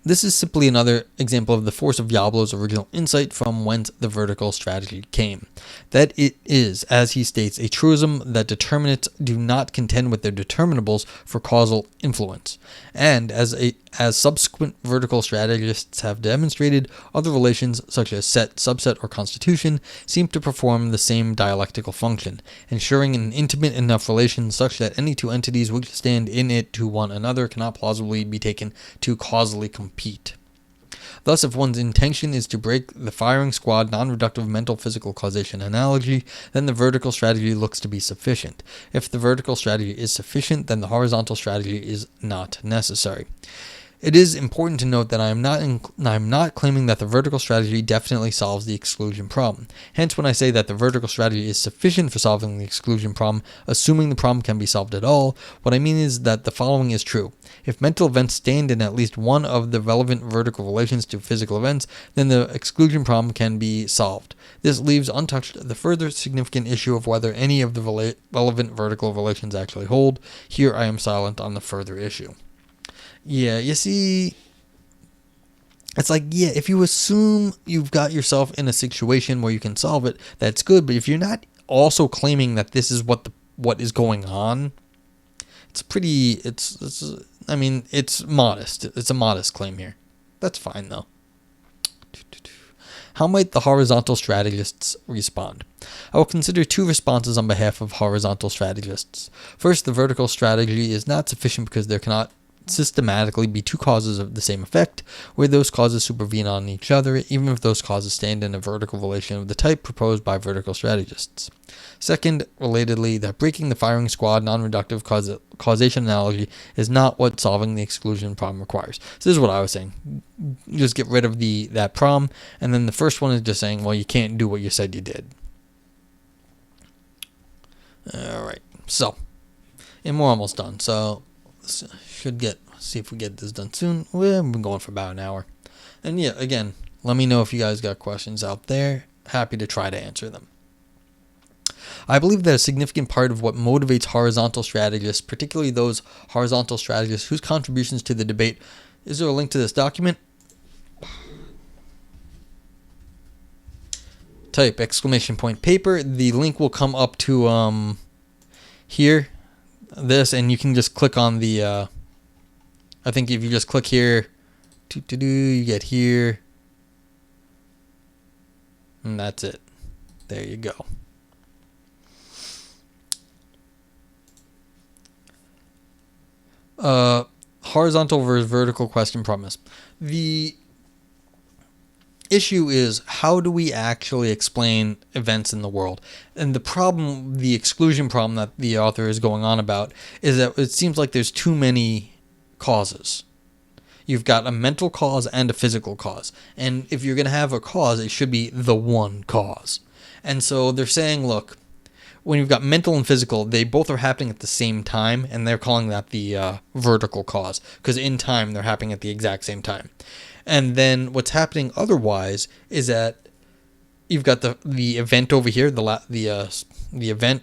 A: this is simply another example of the force of Diablo's original insight from whence the vertical strategy came. That it is, as he states, a truism that determinates do not contend with their determinables for causal influence. And as subsequent vertical strategists have demonstrated, other relations such as set, subset, or constitution seem to perform the same dialectical function, ensuring an intimate enough relation such that any two entities which stand in it to one another cannot plausibly be taken to causally compete. Thus, if one's intention is to break the firing squad non-reductive mental-physical causation analogy, then the vertical strategy looks to be sufficient. If the vertical strategy is sufficient, then the horizontal strategy is not necessary. It is important to note that I am not claiming that the vertical strategy definitely solves the exclusion problem. Hence, when I say that the vertical strategy is sufficient for solving the exclusion problem, assuming the problem can be solved at all, what I mean is that the following is true. If mental events stand in at least one of the relevant vertical relations to physical events, then the exclusion problem can be solved. This leaves untouched the further significant issue of whether any of the relevant vertical relations actually hold. Here I am silent on the further issue. Yeah, you see, it's like, yeah, if you assume you've got yourself in a situation where you can solve it, that's good. But if you're not also claiming that this is what is going on, it's modest. It's a modest claim here. That's fine, though. How might the horizontal strategists respond? I will consider two responses on behalf of horizontal strategists. First, the vertical strategy is not sufficient because there cannot systematically be two causes of the same effect, where those causes supervene on each other, even if those causes stand in a vertical relation of the type proposed by vertical strategists. Second, relatedly, that breaking the firing squad non-reductive causation analogy is not what solving the exclusion problem requires. So this is what I was saying. Just get rid of that problem, and then the first one is just saying, well, you can't do what you said you did. Alright, so, and we're almost done, so see if we get this done soon. We've been going for about an hour. And yeah, again, let me know if you guys got questions out there. Happy to try to answer them. I believe that a significant part of what motivates horizontal strategists, particularly those horizontal strategists whose contributions to the debate, is there a link to this document? Type !paper. The link will come up to here. This, and you can just click on the I think if you just click here you get here, and that's it. There you go. Horizontal versus vertical question premise. The issue is, how do we actually explain events in the world? And the problem, the exclusion problem that the author is going on about, is that it seems like there's too many causes. You've got a mental cause and a physical cause. And if you're going to have a cause, it should be the one cause. And so they're saying, look, when you've got mental and physical, they both are happening at the same time, and they're calling that the vertical cause, because in time they're happening at the exact same time. And then what's happening otherwise is that you've got the event over here, the event,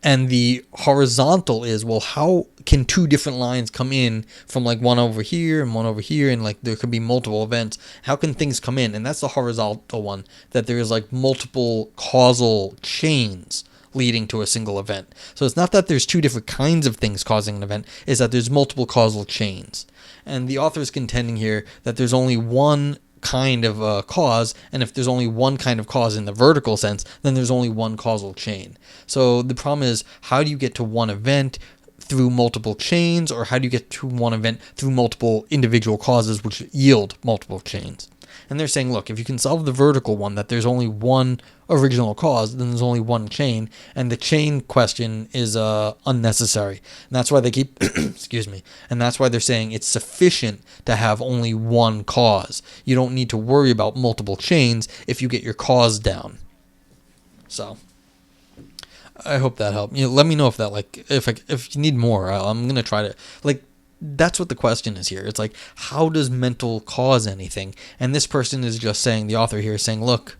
A: and the horizontal is, well, how can two different lines come in from like one over here and one over here, and like there could be multiple events? How can things come in? And that's the horizontal one, that there is like multiple causal chains leading to a single event. So it's not that there's two different kinds of things causing an event, it's that there's multiple causal chains. And the author is contending here that there's only one kind of cause, and if there's only one kind of cause in the vertical sense, then there's only one causal chain. So the problem is, how do you get to one event through multiple chains, or how do you get to one event through multiple individual causes which yield multiple chains? And they're saying, look, if you can solve the vertical one, that there's only one original cause, then there's only one chain, and the chain question is unnecessary. And that's why they keep, excuse me, and that's why they're saying it's sufficient to have only one cause. You don't need to worry about multiple chains if you get your cause down. So, I hope that helped. Let me know if that, like, if you need more. I'm gonna try to, like, that's what the question is here. It's like, how does mental cause anything? And this person is just saying, the author here is saying, look,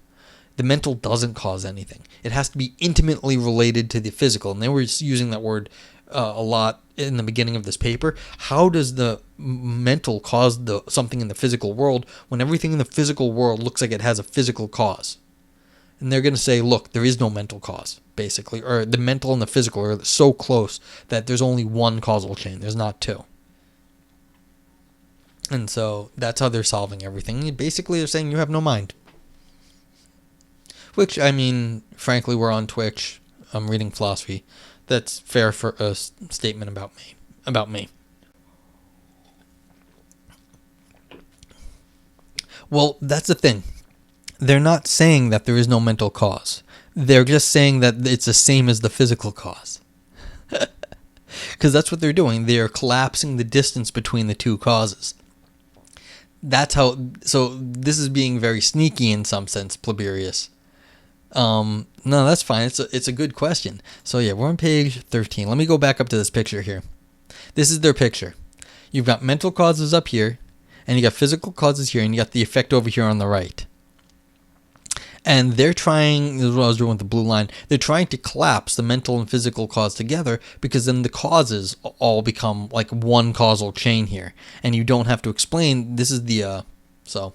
A: the mental doesn't cause anything. It has to be intimately related to the physical. And they were using that word a lot in the beginning of this paper. How does the mental cause something in the physical world when everything in the physical world looks like it has a physical cause? And they're going to say, look, there is no mental cause, basically. Or the mental and the physical are so close that there's only one causal chain. There's not two. And so that's how they're solving everything. Basically, they're saying you have no mind. Which, I mean, frankly, we're on Twitch. I'm reading philosophy. That's fair for a statement about me. Well, that's the thing. They're not saying that there is no mental cause. They're just saying that it's the same as the physical cause. Because that's what they're doing. They're collapsing the distance between the two causes. That's how. So this is being very sneaky in some sense, Pleberius. No, that's fine. It's a good question. So yeah, we're on page 13. Let me go back up to this picture here. This is their picture. You've got mental causes up here, and you got physical causes here, and you got the effect over here on the right. And they're trying, this is what I was doing with the blue line, they're trying to collapse the mental and physical cause together, because then the causes all become like one causal chain here. And you don't have to explain, this is the, so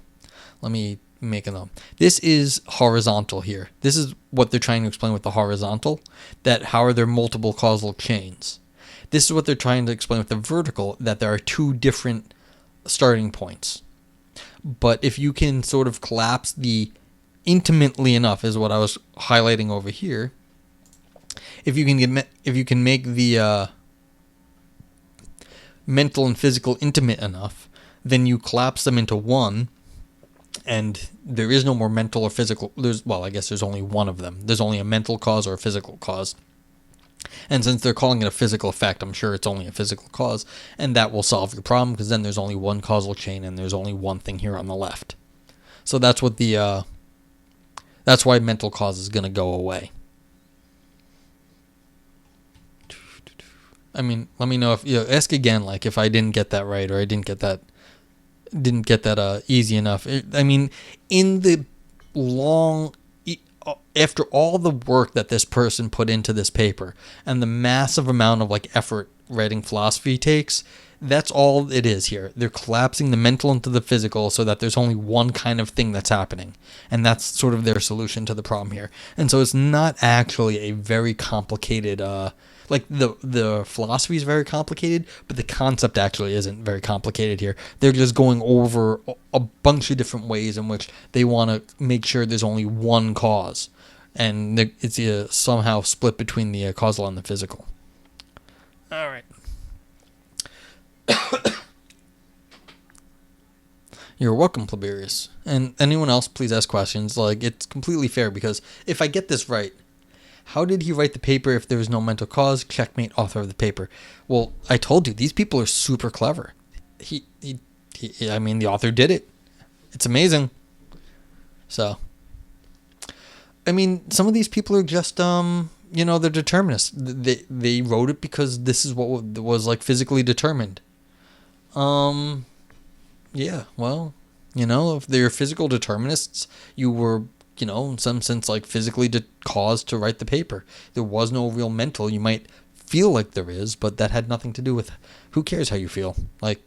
A: let me make a note. This is horizontal here. This is what they're trying to explain with the horizontal, that how are there multiple causal chains. This is what they're trying to explain with the vertical, that there are two different starting points. But if you can sort of collapse the intimately enough, is what I was highlighting over here. If you can make the mental and physical intimate enough, then you collapse them into one, and there is no more mental or physical. I guess there's only one of them. There's only a mental cause or a physical cause. And since they're calling it a physical effect, I'm sure it's only a physical cause, and that will solve your problem, because then there's only one causal chain and there's only one thing here on the left. So that's what that's why mental cause is going to go away. I mean, let me know if ask again, like if I didn't get that right, or I didn't get that easy enough. I mean, in the long, after all the work that this person put into this paper and the massive amount of like effort writing philosophy takes, that's all it is here. They're collapsing the mental into the physical so that there's only one kind of thing that's happening. And that's sort of their solution to the problem here. And so it's not actually a very complicated, like the philosophy is very complicated, but the concept actually isn't very complicated here. They're just going over a bunch of different ways in which they want to make sure there's only one cause. And it's somehow split between the causal and the physical. All right. You're welcome, Pleberius. And anyone else, please ask questions. Like, it's completely fair, because if I get this right, how did he write the paper if there was no mental cause? Checkmate, author of the paper. Well, I told you, these people are super clever. I mean, the author did it. It's amazing. So, I mean, some of these people are just, they're determinists. They wrote it because this is what was like physically determined. Yeah, well, You know, if they're physical determinists, you were, you know, in some sense, like physically caused to write the paper. There was no real mental. You might feel like there is, but that had nothing to do with who cares how you feel. Like,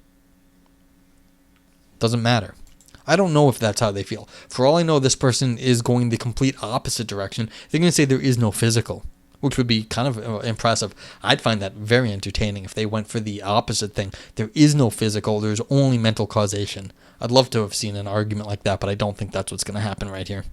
A: doesn't matter. I don't know if that's how they feel. For all I know, this person is going the complete opposite direction. They're going to say there is no physical, which would be kind of impressive. I'd find that very entertaining if they went for the opposite thing. There is no physical, there's only mental causation. I'd love to have seen an argument like that, but I don't think that's what's going to happen right here.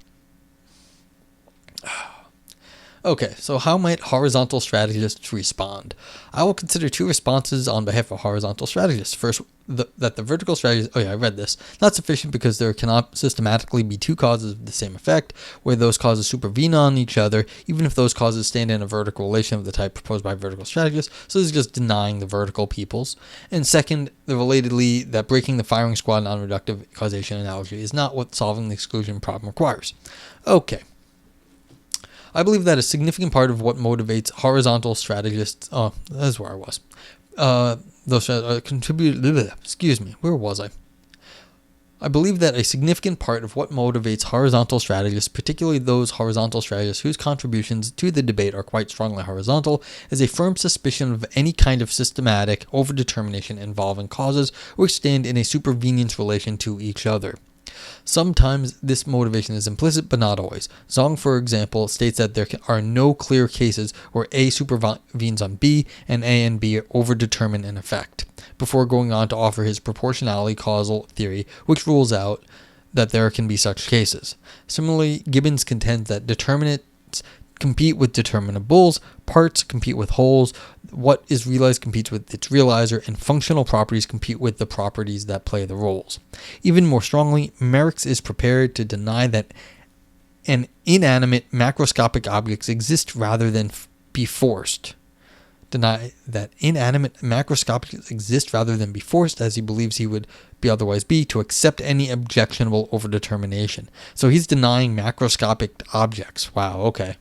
A: Okay, so how might horizontal strategists respond? I will consider two responses on behalf of horizontal strategists. First, that the vertical strategies, I read this, not sufficient because there cannot systematically be two causes of the same effect, where those causes supervene on each other, even if those causes stand in a vertical relation of the type proposed by vertical strategists. So this is just denying the vertical peoples. And second, relatedly, that breaking the firing squad non-reductive causation analogy is not what solving the exclusion problem requires. Okay. I believe that a significant part of what motivates horizontal strategists, that's where I was, where was I? I believe that a significant part of what motivates horizontal strategists, particularly those horizontal strategists whose contributions to the debate are quite strongly horizontal, is a firm suspicion of any kind of systematic overdetermination involving causes which stand in a supervenience relation to each other. Sometimes this motivation is implicit, but not always. Zong, for example, states that there are no clear cases where A supervenes on B and A and B overdetermine an effect, before going on to offer his proportionality causal theory, which rules out that there can be such cases. Similarly, Gibbons contends that determinants compete with determinables, parts compete with wholes, what is realized competes with its realizer, and functional properties compete with the properties that play the roles. Even more strongly, Merrickx is prepared to deny that an inanimate macroscopic objects exist rather than be forced. Deny that inanimate macroscopic exist rather than be forced, as he believes he would be otherwise be, to accept any objectionable overdetermination. So he's denying macroscopic objects. Wow, okay.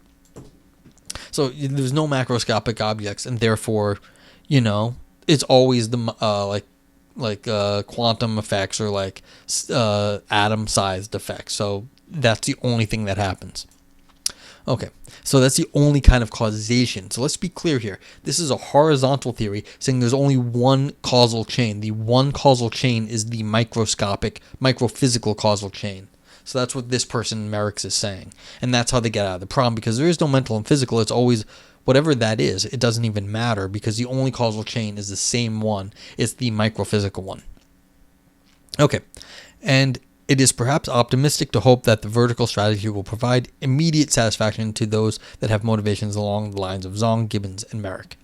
A: So there's no macroscopic objects, and therefore, you know, it's always the quantum effects or like atom-sized effects. So that's the only thing that happens. Okay, so that's the only kind of causation. So let's be clear here. This is a horizontal theory saying there's only one causal chain. The one causal chain is the microphysical causal chain. So that's what this person, Merrickx, is saying. And that's how they get out of the problem, because there is no mental and physical. It's always, whatever that is, it doesn't even matter, because the only causal chain is the same one. It's the microphysical one. Okay, and it is perhaps optimistic to hope that the vertical strategy will provide immediate satisfaction to those that have motivations along the lines of Zong, Gibbons, and Merrick.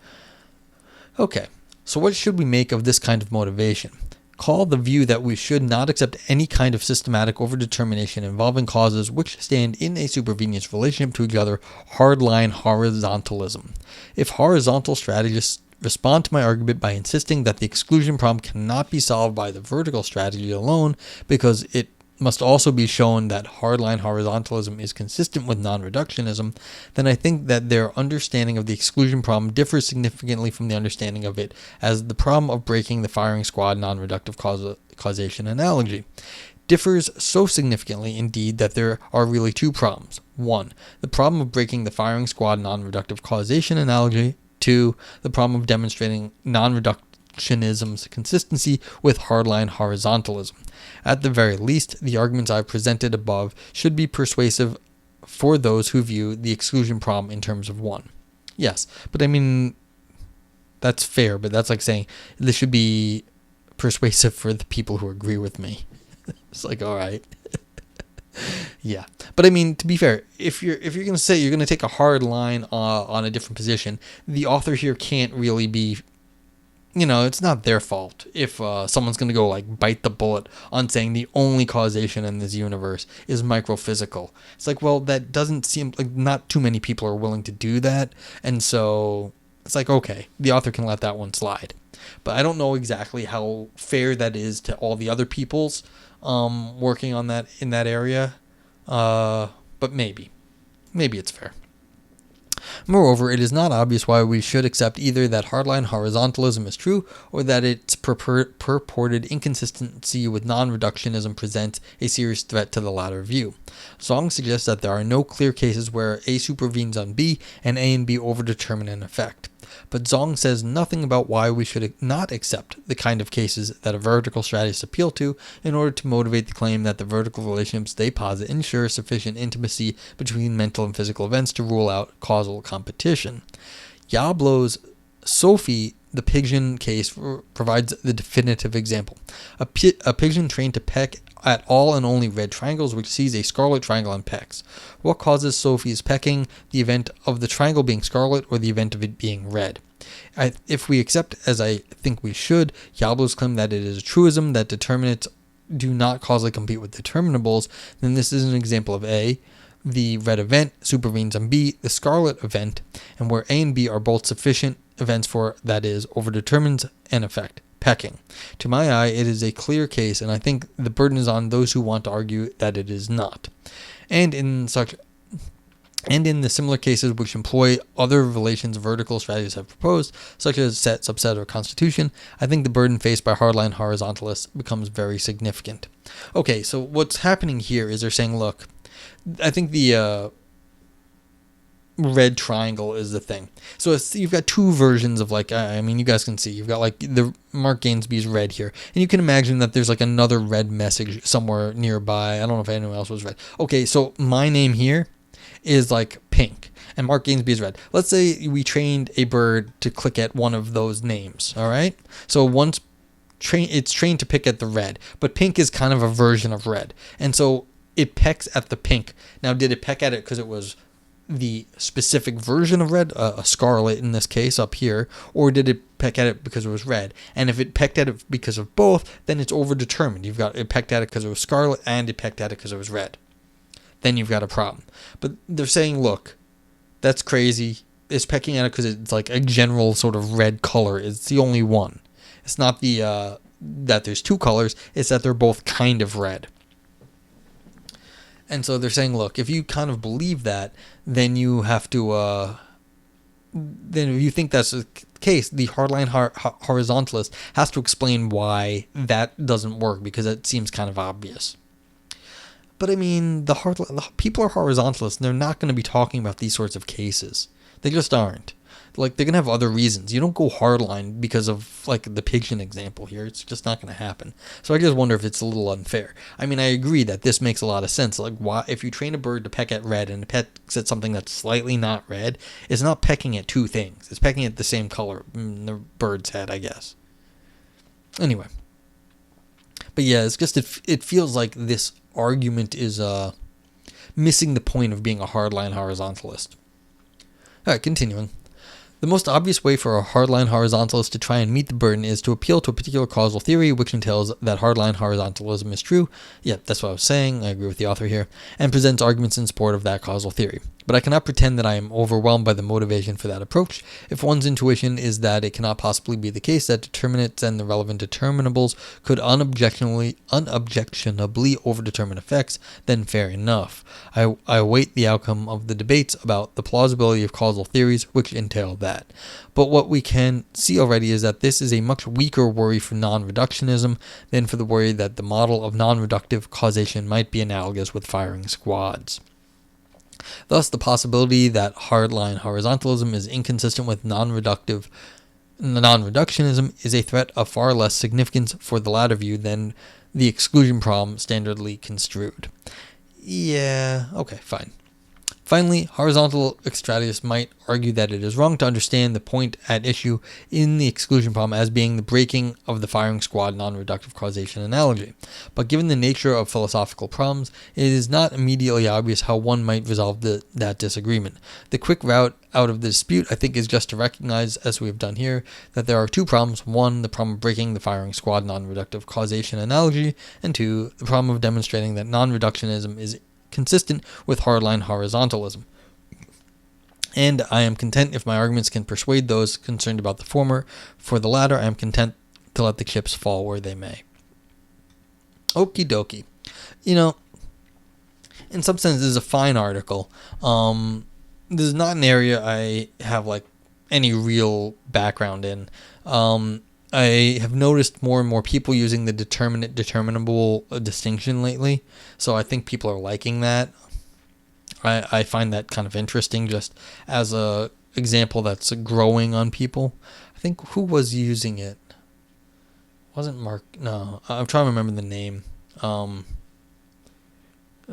A: Okay, so what should we make of this kind of motivation? Call the view that we should not accept any kind of systematic overdetermination involving causes which stand in a supervenience relationship to each other hardline horizontalism. If horizontal strategists respond to my argument by insisting that the exclusion problem cannot be solved by the vertical strategy alone because it must also be shown that hardline horizontalism is consistent with non-reductionism, then I think that their understanding of the exclusion problem differs significantly from the understanding of it as the problem of breaking the firing squad non-reductive causation analogy. Differs so significantly, indeed, that there are really two problems. 1. The problem of breaking the firing squad non-reductive causation analogy. 2. The problem of demonstrating non-reductionism's consistency with hardline horizontalism. At the very least, the arguments I've presented above should be persuasive for those who view the exclusion problem in terms of one. Yes, but I mean, that's fair, but that's like saying this should be persuasive for the people who agree with me. It's like, all right. Yeah, but I mean, to be fair, if you're going to say you're going to take a hard line on a different position, the author here can't really be, you know, it's not their fault if someone's going to go like bite the bullet on saying the only causation in this universe is microphysical. It's like, well, that doesn't seem like not too many people are willing to do that, and so it's like, okay, the author can let that one slide. But I don't know exactly how fair that is to all the other people's working on that in that area, but maybe it's fair. Moreover, it is not obvious why we should accept either that hardline horizontalism is true or that its purported inconsistency with non-reductionism presents a serious threat to the latter view. Zong suggests that there are no clear cases where A supervenes on B and A and B overdetermine an effect. But Zong says nothing about why we should not accept the kind of cases that a vertical strategist appeal to in order to motivate the claim that the vertical relationships they posit ensure sufficient intimacy between mental and physical events to rule out causal competition. Yablo's Sophie, the pigeon case, provides the definitive example. A pigeon trained to peck at all and only red triangles, which sees a scarlet triangle and pecks. What causes Sophie's pecking? The event of the triangle being scarlet or the event of it being red? If we accept, as I think we should, Yablo's claim that it is a truism that determinants do not causally compete with determinables, then this is an example of A, the red event supervenes on B, the scarlet event, and where A and B are both sufficient events for, that is, overdetermines an effect. Pecking. To my eye, it is a clear case, and I think the burden is on those who want to argue that it is not. And in the similar cases which employ other relations vertical strategists have proposed, such as set, subset, or constitution, I think the burden faced by hardline horizontalists becomes very significant. Okay, so what's happening here is they're saying, look, I think the red triangle is the thing. So you've got two versions of, like, I mean, you guys can see, you've got like the Mark Gainsby's red here, and you can imagine that there's like another red message somewhere nearby. I don't know if anyone else was red. Okay, so my name here is like pink, and Mark Gainsby is red. Let's say we trained a bird to click at one of those names, all right? So once it's trained to pick at the red, but pink is kind of a version of red, and so it pecks at the pink. Now, did it peck at it because it was the specific version of red, a scarlet in this case up here, or did it peck at it because it was red? And if it pecked at it because of both, then it's overdetermined. You've got it pecked at it because it was scarlet and it pecked at it because it was red. Then you've got a problem. But they're saying, look, that's crazy. It's pecking at it because it's like a general sort of red color. It's the only one. It's not the that there's two colors. It's that they're both kind of red. And so they're saying, look, if you kind of believe that, then you have to, then if you think that's the case, the hardline horizontalist has to explain why that doesn't work, because it seems kind of obvious. But I mean, the people are horizontalists, and they're not going to be talking about these sorts of cases. They just aren't. Like, they're going to have other reasons. You don't go hardline because of, like, the pigeon example here. It's just not going to happen. So I just wonder if it's a little unfair. I mean, I agree that this makes a lot of sense. Like, why, if you train a bird to peck at red and it pecks at something that's slightly not red, it's not pecking at two things. It's pecking at the same color in the bird's head, I guess. Anyway. But yeah, it's just, it feels like this argument is missing the point of being a hardline horizontalist. Alright, continuing. The most obvious way for a hardline horizontalist to try and meet the burden is to appeal to a particular causal theory, which entails that hardline horizontalism is true. Yeah, that's what I was saying. I agree with the author here. And presents arguments in support of that causal theory. But I cannot pretend that I am overwhelmed by the motivation for that approach. If one's intuition is that it cannot possibly be the case that determinants and the relevant determinables could unobjectionably overdetermine effects, then fair enough. I await the outcome of the debates about the plausibility of causal theories, which entail that. But what we can see already is that this is a much weaker worry for non-reductionism than for the worry that the model of non-reductive causation might be analogous with firing squads. Thus, the possibility that hardline horizontalism is inconsistent with non-reductionism is a threat of far less significance for the latter view than the exclusion problem standardly construed. Yeah, okay, fine. Finally, horizontal strategists might argue that it is wrong to understand the point at issue in the exclusion problem as being the breaking of the firing squad non-reductive causation analogy. But given the nature of philosophical problems, it is not immediately obvious how one might resolve that disagreement. The quick route out of the dispute, I think, is just to recognize, as we have done here, that there are two problems. One, the problem of breaking the firing squad non-reductive causation analogy, and two, the problem of demonstrating that non-reductionism is consistent with hardline horizontalism. And I am content if my arguments can persuade those concerned about the former. For the latter, I am content to let the chips fall where they may. Okie dokie. You know, in some sense, this is a fine article. this is not an area I have like any real background in. I have noticed more and more people using the determinate determinable distinction lately, so I think people are liking that. I find that kind of interesting, just as a example that's growing on people. I think who was using it? Wasn't Mark? No, I'm trying to remember the name.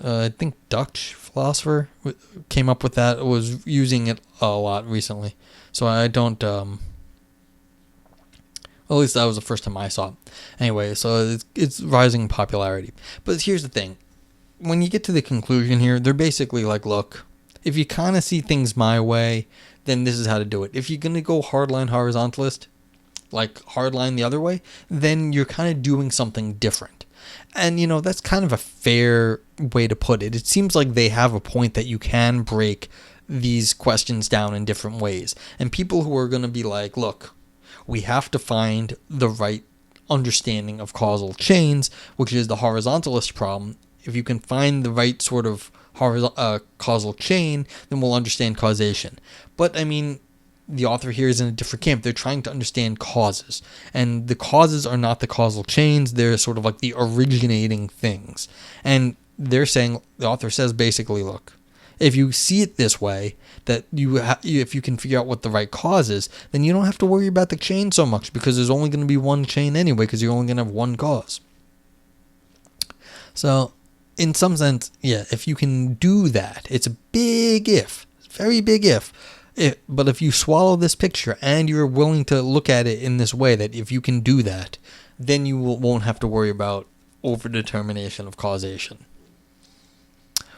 A: I think Dutch philosopher came up with that. Was using it a lot recently, so I don't. Well, at least that was the first time I saw it. Anyway, so it's rising in popularity. But here's the thing: when you get to the conclusion here, they're basically like, look, if you kind of see things my way, then this is how to do it. If you're gonna go hardline horizontalist, like hardline the other way, then you're kind of doing something different. And, that's kind of a fair way to put it. It seems like they have a point that you can break these questions down in different ways. And people who are going to be like, look, we have to find the right understanding of causal chains, which is the horizontalist problem. If you can find the right sort of causal chain, then we'll understand causation. But, I mean, the author here is in a different camp. They're trying to understand causes. And the causes are not the causal chains. They're sort of like the originating things. And they're saying, the author says basically, look, if you see it this way, that if you can figure out what the right cause is, then you don't have to worry about the chain so much, because there's only going to be one chain anyway, because you're only going to have one cause. So, in some sense, yeah, if you can do that, it's a big if. Very big if. But if you swallow this picture and you're willing to look at it in this way, that if you can do that, then you won't have to worry about overdetermination of causation.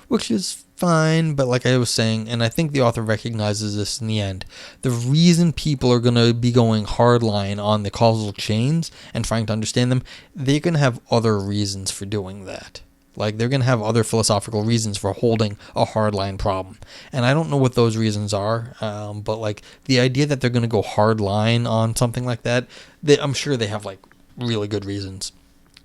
A: Which is fine, but like I was saying, and I think the author recognizes this in the end, the reason people are going to be going hardline on the causal chains and trying to understand them, they're going to have other reasons for doing that. Like, they're going to have other philosophical reasons for holding a hardline problem. And I don't know what those reasons are, but, like, the idea that they're going to go hardline on something like that, I'm sure they have, like, really good reasons.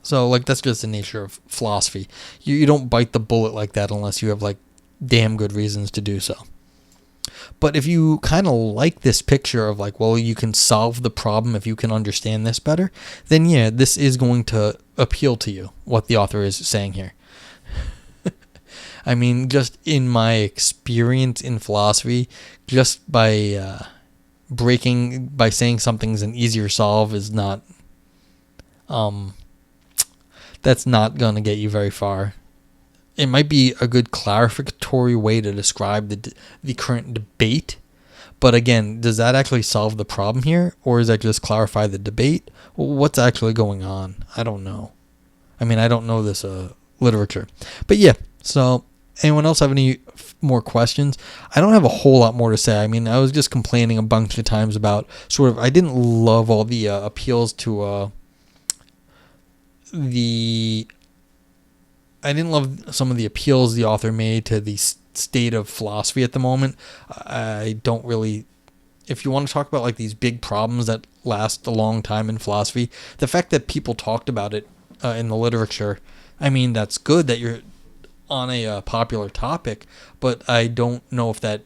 A: So, like, that's just the nature of philosophy. You don't bite the bullet like that unless you have, like, damn good reasons to do so. But if you kind of like this picture of, like, well, you can solve the problem if you can understand this better, then, yeah, this is going to appeal to you, what the author is saying here. I mean, just in my experience in philosophy, just by saying something's an easier solve is not, that's not going to get you very far. It might be a good clarificatory way to describe the current debate, but again, does that actually solve the problem here, or does that just clarify the debate? What's actually going on? I don't know. I mean, I don't know this literature. But yeah, so anyone else have any more questions? I don't have a whole lot more to say. I mean, I was just complaining a bunch of times about sort of, I didn't love all the appeals to I didn't love some of the appeals the author made to the state of philosophy at the moment. I don't really, if you want to talk about like these big problems that last a long time in philosophy, the fact that people talked about it in the literature, I mean, that's good that you're on a popular topic, but I don't know if that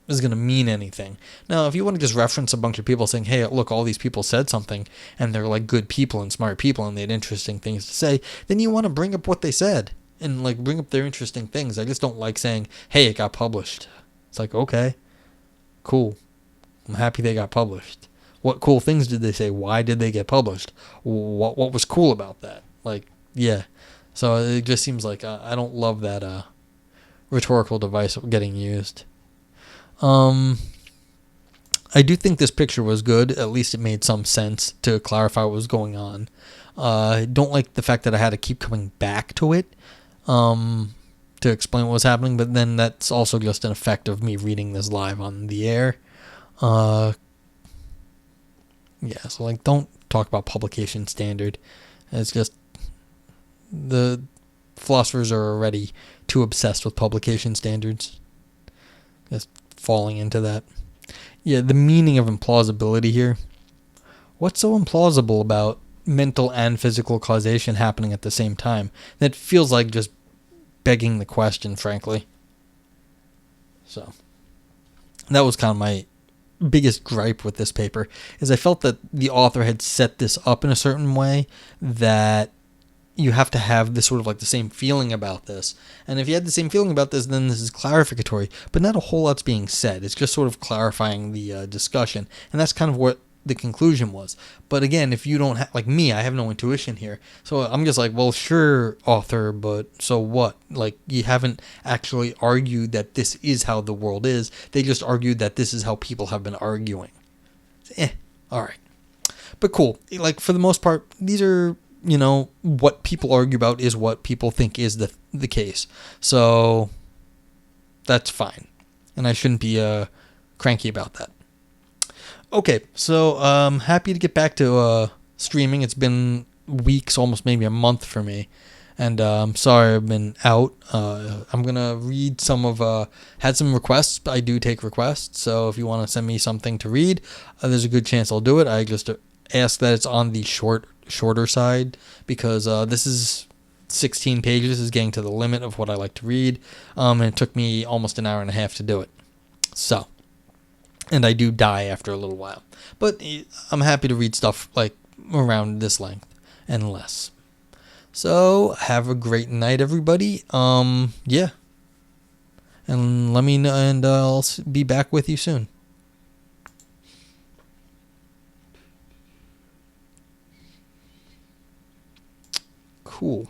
A: is going to mean anything. Now, if you want to just reference a bunch of people saying, hey, look, all these people said something, and they're like good people and smart people, and they had interesting things to say, then you want to bring up what they said, and like bring up their interesting things. I just don't like saying, hey, it got published. It's like, okay, cool. I'm happy they got published. What cool things did they say? Why did they get published? What was cool about that? Like, yeah. So it just seems like I don't love that rhetorical device getting used. I do think this picture was good. At least it made some sense to clarify what was going on. I don't like the fact that I had to keep coming back to it to explain what was happening, but then that's also just an effect of me reading this live on the air. Yeah, so like, don't talk about publication standard. It's just the philosophers are already too obsessed with publication standards. Just falling into that. Yeah, the meaning of implausibility here. What's so implausible about mental and physical causation happening at the same time? That feels like just begging the question, frankly. So, That was kind of my biggest gripe with this paper, is I felt that the author had set this up in a certain way that you have to have this sort of like the same feeling about this. And if you had the same feeling about this, then this is clarificatory, but not a whole lot's being said. It's just sort of clarifying the discussion. And that's kind of what the conclusion was. But again, if you don't have, like me, I have no intuition here. So I'm just like, well, sure, author, but so what? Like, you haven't actually argued that this is how the world is. They just argued that this is how people have been arguing. All right. But cool. Like, for the most part, these are, what people argue about is what people think is the case. So that's fine. And I shouldn't be cranky about that. Okay, so happy to get back to streaming. It's been weeks, almost maybe a month for me. And I'm sorry I've been out. I'm going to read had some requests. I do take requests. So if you want to send me something to read, there's a good chance I'll do it. I just ask that it's on the shorter side, because this is 16 pages is getting to the limit of what I like to read. And it took me almost an hour and a half to do it. So, and I do die after a little while. But I'm happy to read stuff like around this length and less. So, have a great night, everybody. Yeah. And let me know, and I'll be back with you soon. Cool.